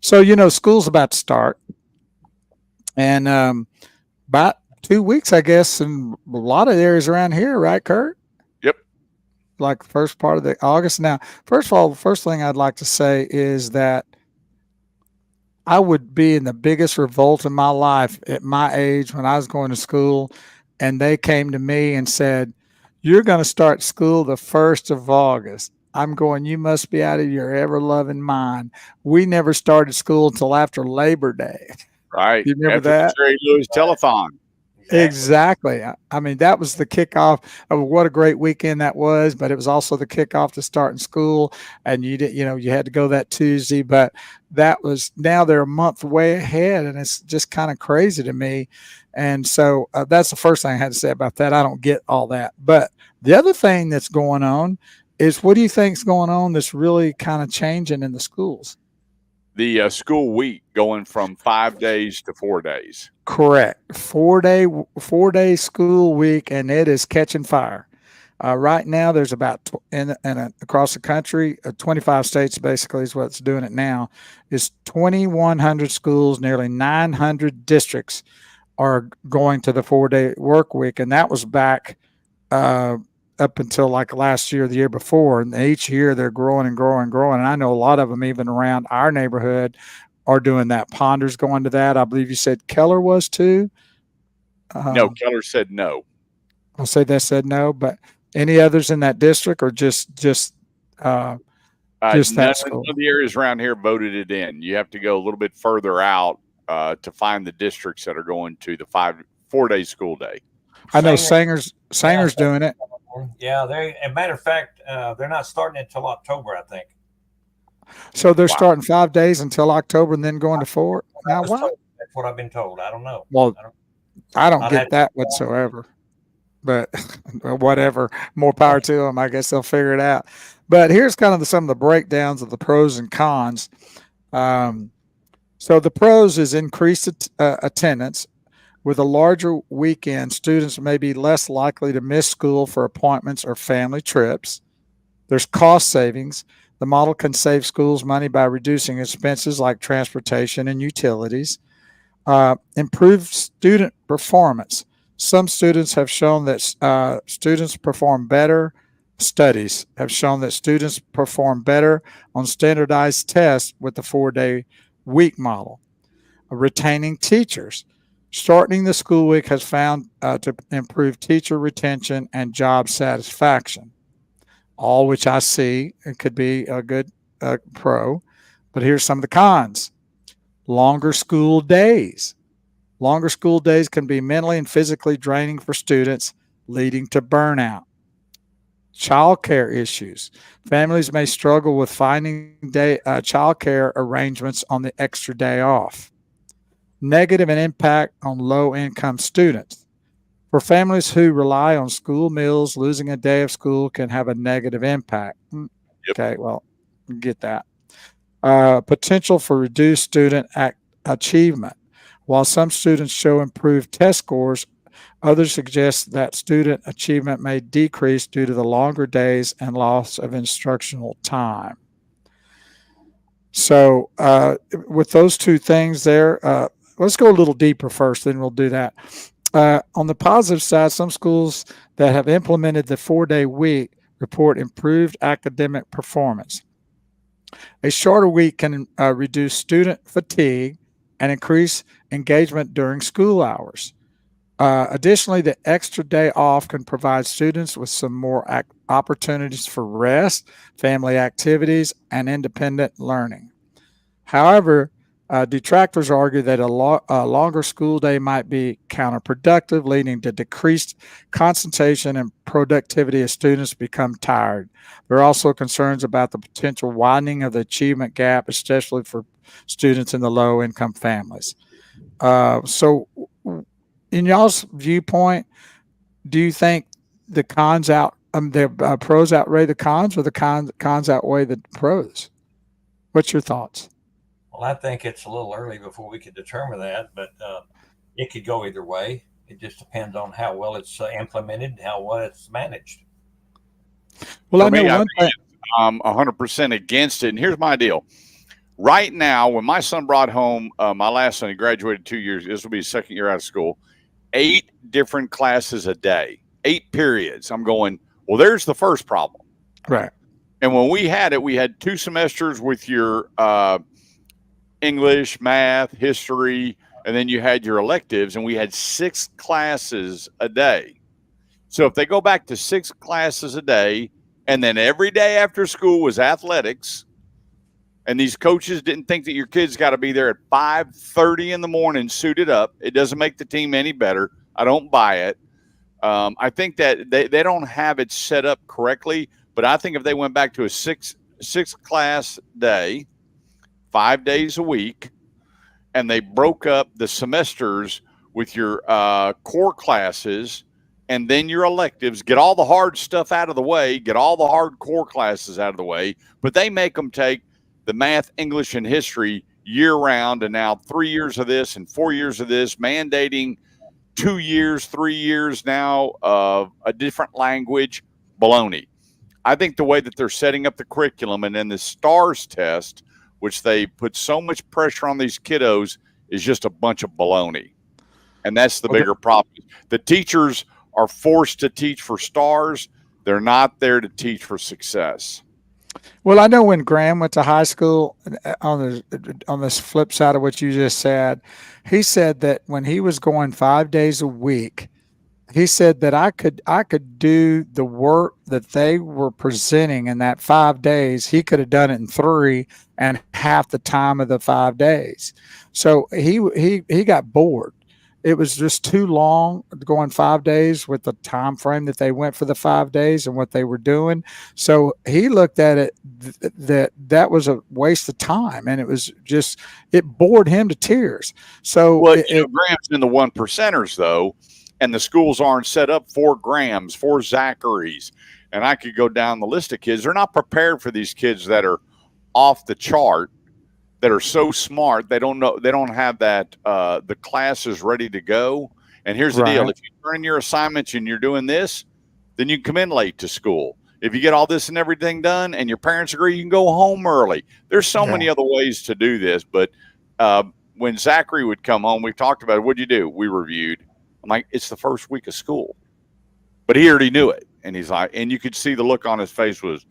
So school's about to start, and about 2 weeks, I guess, in a lot of areas around here, right, Kurt? Yep. Like the first part of the August. Now, first of all, the first thing I'd like to say is that I would be in the biggest revolt in my life at my age when I was going to school, and they came to me and said, "You're going to start school the 1st of August." I'm going, you must be out of your ever-loving mind. We never started school until after Labor Day. Right. You remember after that? The Jerry Lewis Telethon. Exactly. I mean, that was the kickoff of what a great weekend that was, but it was also the kickoff to starting school. And you had to go that Tuesday, but now they're a month way ahead, and it's just kind of crazy to me. And so that's the first thing I had to say about that. I don't get all that. But the other thing that's going on is, what do you think's going on that's really kind of changing in the schools? The school week going from 5 days to 4 days. Correct. 4-day school week, and it is catching fire. Right now, there's about across the country, 25 states basically is what's doing it now. Is 2,100 schools, nearly 900 districts are going to the 4-day work week, and that was back up until like last year, the year before. And each year they're growing and growing and growing. And I know a lot of them, even around our neighborhood, are doing that. Ponder's going to that. I believe you said Keller was too. No, Keller said no. I'll say they said no, but any others in that district, or just that school? None of the areas around here voted it in. You have to go a little bit further out to find the districts that are going to the 4-day school day. I know Sanger's doing it. Yeah, as a matter of fact, they're not starting until October, I think. So they're Wow. starting 5 days until October and then going to 4. Now, That's why? That's what I've been told. I don't know. Well, I don't, I don't I'd get have that whatsoever. But whatever, more power to them. I guess they'll figure it out. But here's kind of some of the breakdowns of the pros and cons. So the pros is increased attendance. With a larger weekend, students may be less likely to miss school for appointments or family trips. There's cost savings. The model can save schools money by reducing expenses like transportation and utilities. Improve student performance. Some students have shown that students perform better. Studies have shown that students perform better on standardized tests with the 4-day week model. Retaining teachers. Shortening the school week has found to improve teacher retention and job satisfaction. All which I see it could be a good pro. But here's some of the cons. Longer school days. Longer school days can be mentally and physically draining for students, leading to burnout. Childcare issues. Families may struggle with finding childcare arrangements on the extra day off. Negative and impact on low-income students. For families who rely on school meals, losing a day of school can have a negative impact. Yep. Okay, well, get that. Potential for reduced student achievement. While some students show improved test scores, others suggest that student achievement may decrease due to the longer days and loss of instructional time. So with those two things there, let's go a little deeper first, then we'll do that. On the positive side, some schools that have implemented the 4-day week report improved academic performance. A shorter week can reduce student fatigue and increase engagement during school hours. Additionally, the extra day off can provide students with some more opportunities for rest, family activities, and independent learning. However, detractors argue that a longer school day might be counterproductive, leading to decreased concentration and productivity as students become tired. There are also concerns about the potential widening of the achievement gap, especially for students in the low-income families. So, in y'all's viewpoint, do you think the cons the pros outweigh the cons, or the cons outweigh the pros? What's your thoughts? Well, I think it's a little early before we could determine that, but it could go either way. It just depends on how well it's implemented and how well it's managed. Well, For I know me, one thing. I'm 100% against it. And here's my deal. Right now, when my son brought home, my last son, he graduated 2 years. This will be his second year out of school. 8 different classes a day, 8 periods. I'm going, well, there's the first problem. Right. And when we had it, we had 2 semesters with your English, math, history, and then you had your electives, and we had 6 classes a day. So if they go back to 6 classes a day, and then every day after school was athletics, and these coaches didn't think that your kids got to be there at 5:30 in the morning suited up, it doesn't make the team any better. I don't buy it. I think that they don't have it set up correctly, but I think if they went back to a six class day, 5 days a week, and they broke up the semesters with your core classes and then your electives, get all the hard stuff out of the way, get all the hard core classes out of the way, but they make them take the math, English, and history year round, and now 3 years of this and 4 years of this, mandating 2 years, 3 years now of a different language. Baloney. I think the way that they're setting up the curriculum and then the STARS test, which they put so much pressure on these kiddos, is just a bunch of baloney. And that's the bigger problem. The teachers are forced to teach for STARS. They're not there to teach for success. Well, I know when Graham went to high school, on this flip side of what you just said, he said that when he was going 5 days a week, he said that I could do the work that they were presenting in that 5 days. He could have done it in 3 and half the time of the 5 days. So he got bored. it was just too long going 5 days with the time frame that they went for the 5 days and what they were doing. So he looked at it that was a waste of time, and it was just, it bored him to tears. So Well, Graham's in the 1%ers though, and the schools aren't set up for Grahams, for Zachary's, and I could go down the list of kids. They're not prepared for these kids that are off the chart, that are so smart. They don't know, they don't have that the class is ready to go. And here's the deal: if you turn in your assignments and you're doing this, then you can come in late to school. If you get all this and everything done and your parents agree, you can go home early. There's so many other ways to do this. But when Zachary would come home, we talked about it. What'd you do? We reviewed. I'm like, it's the first week of school. But he already knew it. And he's like, and you could see the look on his face was,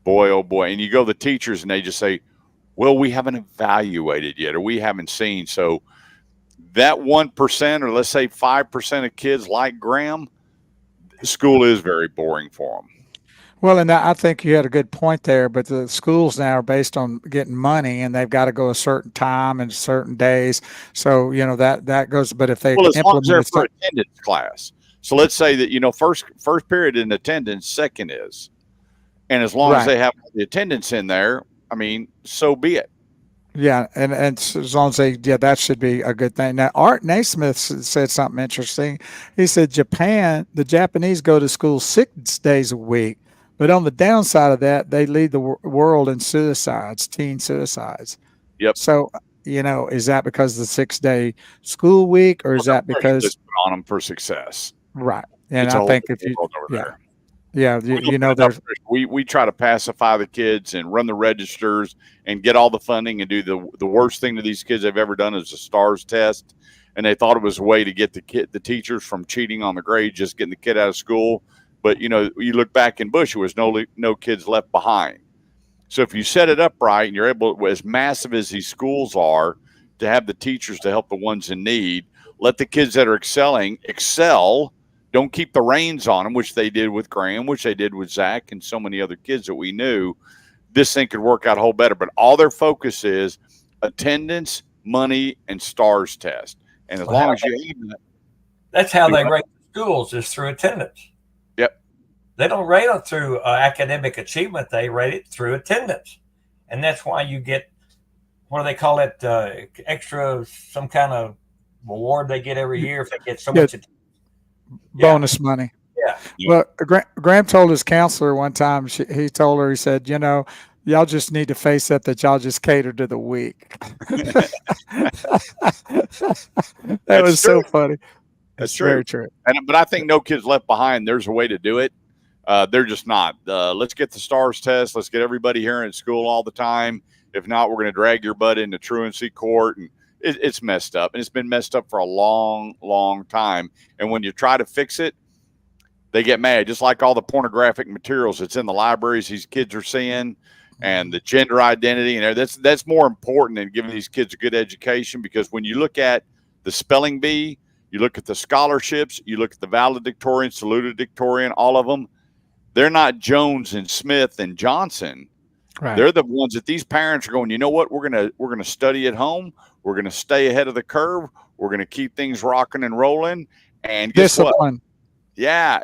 boy, oh boy. And you go to the teachers and they just say, well, we haven't evaluated yet, or we haven't seen. So that 1%, or let's say 5% of kids like Graham, school is very boring for them. Well, and I think you had a good point there, but the schools now are based on getting money, and they've got to go a certain time and certain days. So, that goes, but if they well, as long as they're implement for attendance class. So let's say that, first period in attendance, second is. And as long as they have the attendance in there, I mean, so be it. Yeah, and as long as that should be a good thing. Now, Art Naismith said something interesting. He said the Japanese go to school 6 days a week, but on the downside of that, they lead the world in suicides, teen suicides. Yep. So, is that because of the 6-day school week, or is that because it's on them for success? Right. And it's I think if you, we try to pacify the kids and run the registers and get all the funding and do the worst thing to these kids they've ever done is the STARS test. And they thought it was a way to get the teachers from cheating on the grade, just getting the kid out of school. But, you look back in Bush, it was no kids left behind. So if you set it up right and you're able, as massive as these schools are, to have the teachers to help the ones in need, let the kids that are excelling excel. Don't keep the reins on them, which they did with Graham, which they did with Zach and so many other kids that we knew. This thing could work out a whole better. But all their focus is attendance, money, and STARS test. And as long as you have that. That's how they rate the schools, is through attendance. Yep. They don't rate it through academic achievement. They rate it through attendance. And that's why you get, what do they call it, extra, some kind of award they get every year if they get so much attendance. Bonus money. Yeah. Well, Graham told his counselor one time, he told her, he said, y'all just need to face up that y'all just cater to the weak. That was so funny. That's true. Very true. But I think No Kids Left Behind, there's a way to do it. They're just not. Let's get the STARS test. Let's get everybody here in school all the time. If not, we're going to drag your butt into truancy court. And it's messed up. And it's been messed up for a long, long time. And when you try to fix it, they get mad. Just like all the pornographic materials that's in the libraries these kids are seeing, and the gender identity. And that's more important than giving these kids a good education, because when you look at the spelling bee, you look at the scholarships, you look at the valedictorian, salutatorian, all of them, they're not Jones and Smith and Johnson. Right. They're the ones that these parents are going, you know what, we're gonna study at home. We're gonna stay ahead of the curve. We're gonna keep things rocking and rolling. And guess what? Yeah,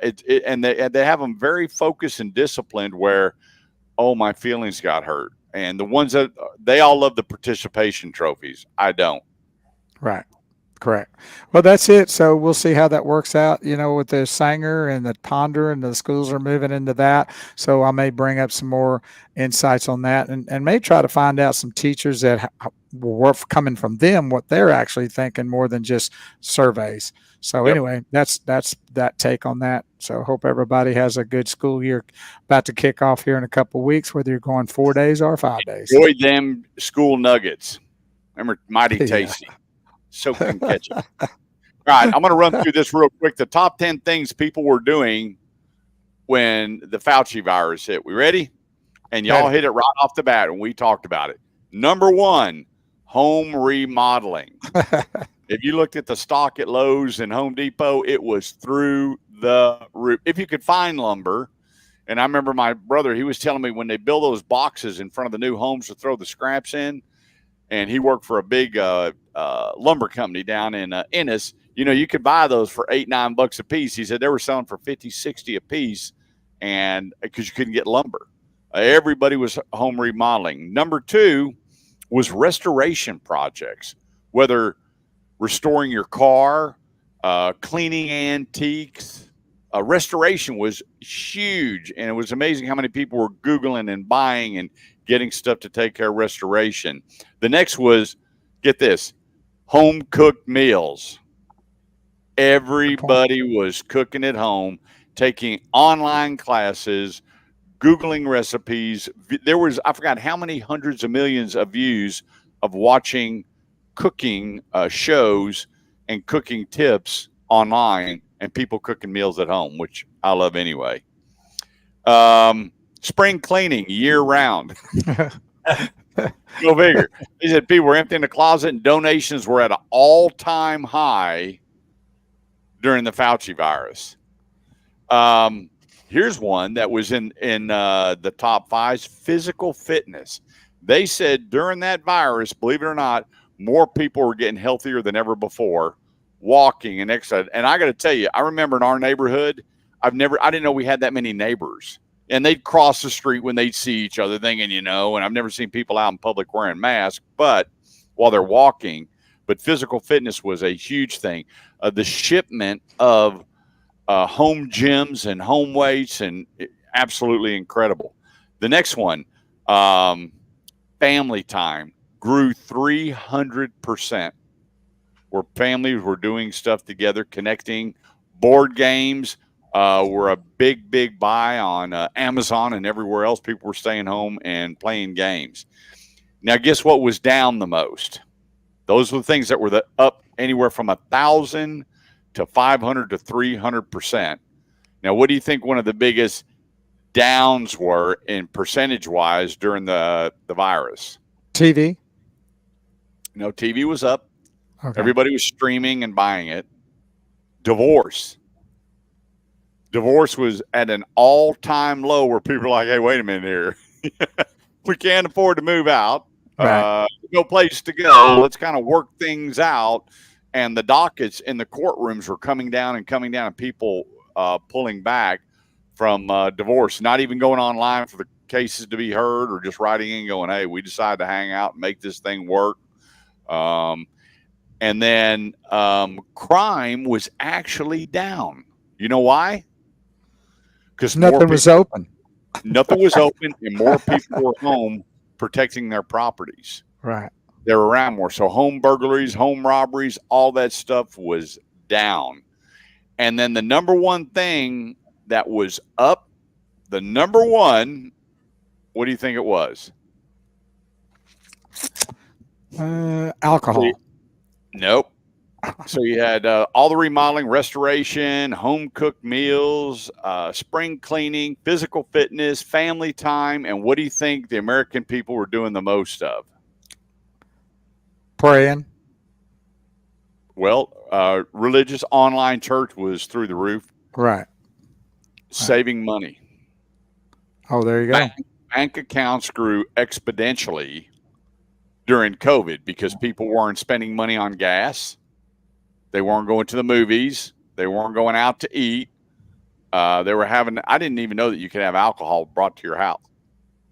and they have them very focused and disciplined. Where, oh, my feelings got hurt. And the ones that they all love the participation trophies. I don't. Right. Correct. Well, that's it. So we'll see how that works out, with the Sanger and the Ponder, and the schools are moving into that. So I may bring up some more insights on that, and may try to find out some teachers that were coming from them, what they're actually thinking, more than just surveys. So anyway, that's that take on that. So hope everybody has a good school year about to kick off here in a couple of weeks, whether you're going 4 days or 5 days. Enjoy them school nuggets. Remember, mighty tasty. So can catch it. All right, I'm going to run through this real quick. The top 10 things people were doing when the Fauci virus hit. We ready? And y'all hit it right off the bat when we talked about it. Number 1, home remodeling. If you looked at the stock at Lowe's and Home Depot, it was through the roof. If you could find lumber. And I remember my brother, he was telling me when they build those boxes in front of the new homes to throw the scraps in, and he worked for a big lumber company down in Ennis. you could buy those for $8-9 a piece. He said they were selling for 50, 60 a piece, and because you couldn't get lumber. Everybody was home remodeling. Number 2 was restoration projects, whether restoring your car, cleaning antiques. Restoration was huge, and it was amazing how many people were Googling and buying and getting stuff to take care of restoration. The next was, get this, home cooked meals. Everybody was cooking at home, taking online classes, Googling recipes. There was, I forgot how many hundreds of millions of views of watching cooking shows and cooking tips online, and people cooking meals at home, which I love anyway. Spring cleaning year round. Go figure. He said people were emptying the closet, and donations were at an all-time high during the Fauci virus. Here's one that was in the top 5, physical fitness. They said during that virus, believe it or not, more people were getting healthier than ever before, walking and exercise. And I got to tell you, I remember in our neighborhood, I didn't know we had that many neighbors. And they'd cross the street when they'd see each other, thinking, and I've never seen people out in public wearing masks, but while they're walking. But physical fitness was a huge thing. The shipment of home gyms and home weights, and absolutely incredible. The next one, family time, grew 300%, where families were doing stuff together, connecting. Board games were a big buy on Amazon and everywhere else. People were staying home and playing games. Now, guess what was down the most? Those were the things that were up anywhere from 1,000 to 500 to 300%. Now, what do you think one of the biggest downs were in percentage-wise during the virus? TV. No, TV was up. Okay. Everybody was streaming and buying it. Divorce was at an all-time low, where people were like, hey, wait a minute here. We can't afford to move out. Right. No place to go. Let's kind of work things out. And the dockets in the courtrooms were coming down, and people pulling back from divorce, not even going online for the cases to be heard, or just writing in going, hey, we decided to hang out and make this thing work. And then crime was actually down. You know why? Because Nothing was open. Nothing was open, and more people were home protecting their properties. Right. They were around more. So home burglaries, home robberies, all that stuff was down. And then the number one thing that was up, the number one, what do you think it was? Alcohol. Nope. So you had all the remodeling, restoration, home cooked meals, spring cleaning, physical fitness, family time. And what do you think the American people were doing the most of? Praying. Well, religious online church was through the roof. Right. Saving money. Oh, there you go. Bank accounts grew exponentially during COVID because people weren't spending money on gas. They weren't going to the movies. They weren't going out to eat. They were having, I didn't even know that you could have alcohol brought to your house,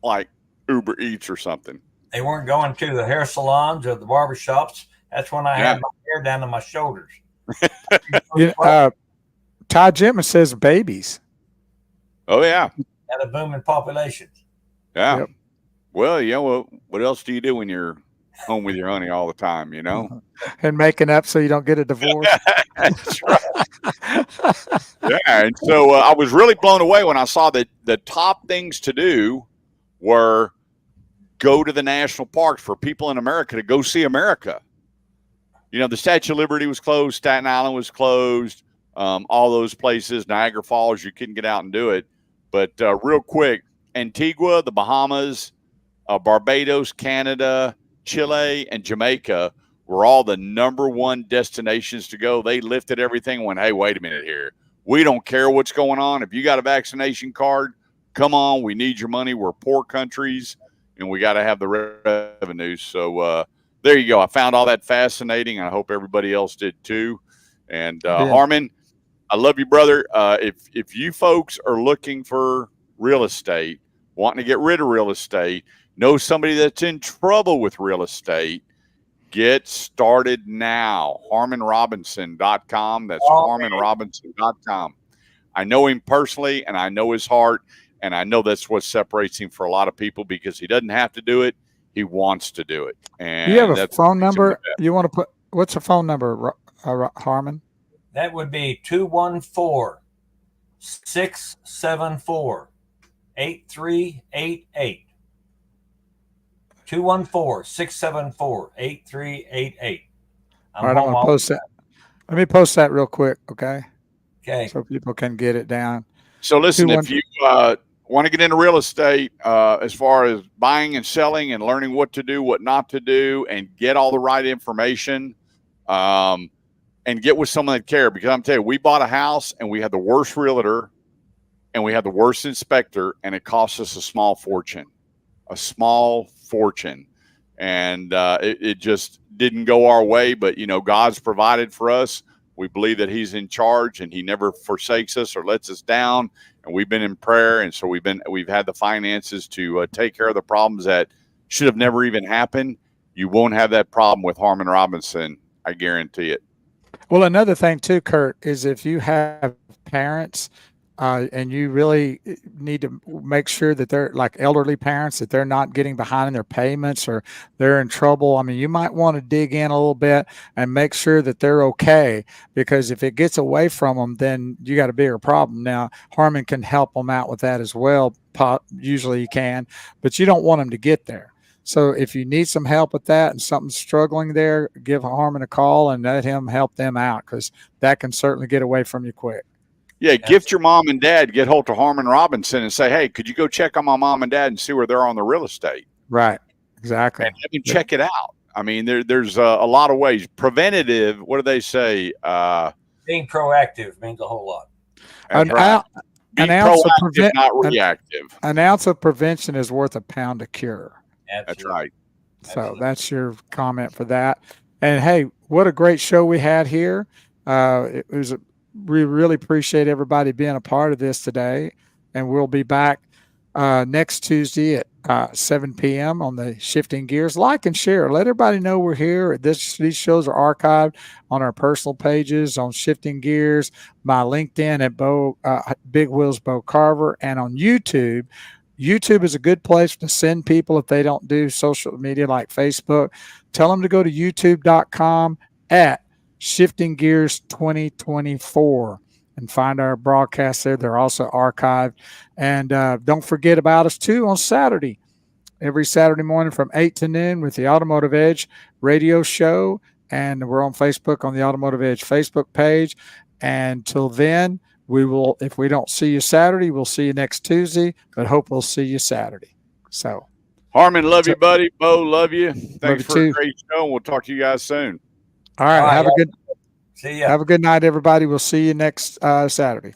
like Uber Eats or something. They weren't going to the hair salons or the barber shops. That's when I had my hair down to my shoulders. Ty Gentman says babies. Oh, yeah. Had a booming population. Yeah. Yep. Well, what else do you do when you're home with your honey all the time, And making up so you don't get a divorce. That's right. Yeah. And so I was really blown away when I saw that the top things to do were go to the national parks for people in America to go see America. The Statue of Liberty was closed. Staten Island was closed. All those places, Niagara Falls, you couldn't get out and do it. But real quick, Antigua, the Bahamas, Barbados, Canada, Chile, and Jamaica were all the number one destinations to go. They lifted everything and went, hey, wait a minute here. We don't care what's going on. If you got a vaccination card, come on. We need your money. We're poor countries, and we got to have the revenue. So there you go. I found all that fascinating, and I hope everybody else did too. And Yeah. Harmon, I love you, brother. If you folks are looking for real estate, wanting to get rid of real estate, know somebody that's in trouble with real estate, get started now. HarmonRobinson.com. That's HarmonRobinson.com. I know him personally, and I know his heart, and I know that's what separates him for a lot of people, because he doesn't have to do it. He wants to do it. And You have a that's phone what makes him the number best. you want to put? What's the phone number, Harmon? That would be 214-674-8388. 214-674-8388. All right, I'm gonna post that. Let me post that real quick, okay? Okay. So people can get it down. So listen, 214 if you want to get into real estate, as far as buying and selling and learning what to do, what not to do, and get all the right information, and get with someone that cares. Because I'm telling you, we bought a house and we had the worst realtor and we had the worst inspector, and it cost us a small fortune. And it just didn't go our way. But, you know, God's provided for us. We believe that he's in charge, and he never forsakes us or lets us down. And we've been in prayer. And so we've had the finances to take care of the problems that should have never even happened. You won't have that problem with Harmon Robinson. I guarantee it. Well, another thing too, Kurt, is if you have parents and you really need to make sure that they're like elderly parents, that they're not getting behind in their payments or they're in trouble. I mean, you might want to dig in a little bit and make sure that they're okay, because if it gets away from them, then you got a bigger problem. Now, Harmon can help them out with that as well. Usually he can, but you don't want them to get there. So if you need some help with that and something's struggling there, give Harmon a call and let him help them out, because that can certainly get away from you quick. Yeah, gift your mom and dad, get hold to Harmon Robinson and say, hey, could you go check on my mom and dad and see where they're on the real estate? Right. Exactly. And have them check it out. I mean, there's a lot of ways. Preventative, what do they say? Being proactive means a whole lot. That's right. Be proactive, not reactive. An ounce of prevention is worth a pound of cure. Absolutely. That's right. So Absolutely. that's your comment for that. And hey, what a great show we had here. We really appreciate everybody being a part of this today. And we'll be back next Tuesday at 7 p.m. on the Shifting Gears. Like and share. Let everybody know we're here. These shows are archived on our personal pages, on Shifting Gears, my LinkedIn at Big Wheels Bo Carver, and on YouTube. YouTube is a good place to send people if they don't do social media like Facebook. Tell them to go to youtube.com at Shifting Gears 2024 and find our broadcasts there. They're also archived. And don't forget about us too on Saturday. Every Saturday morning from 8 to noon with the Automotive Edge radio show. And we're on Facebook on the Automotive Edge Facebook page. And till then, we will, if we don't see you Saturday, we'll see you next Tuesday, but hope we'll see you Saturday. So, Harmon, love you, buddy. Bo, love you. Thanks for you a great show. We'll talk to you guys soon. all right. All right, Have a good See ya. have a good night, everybody. We'll see you next Saturday.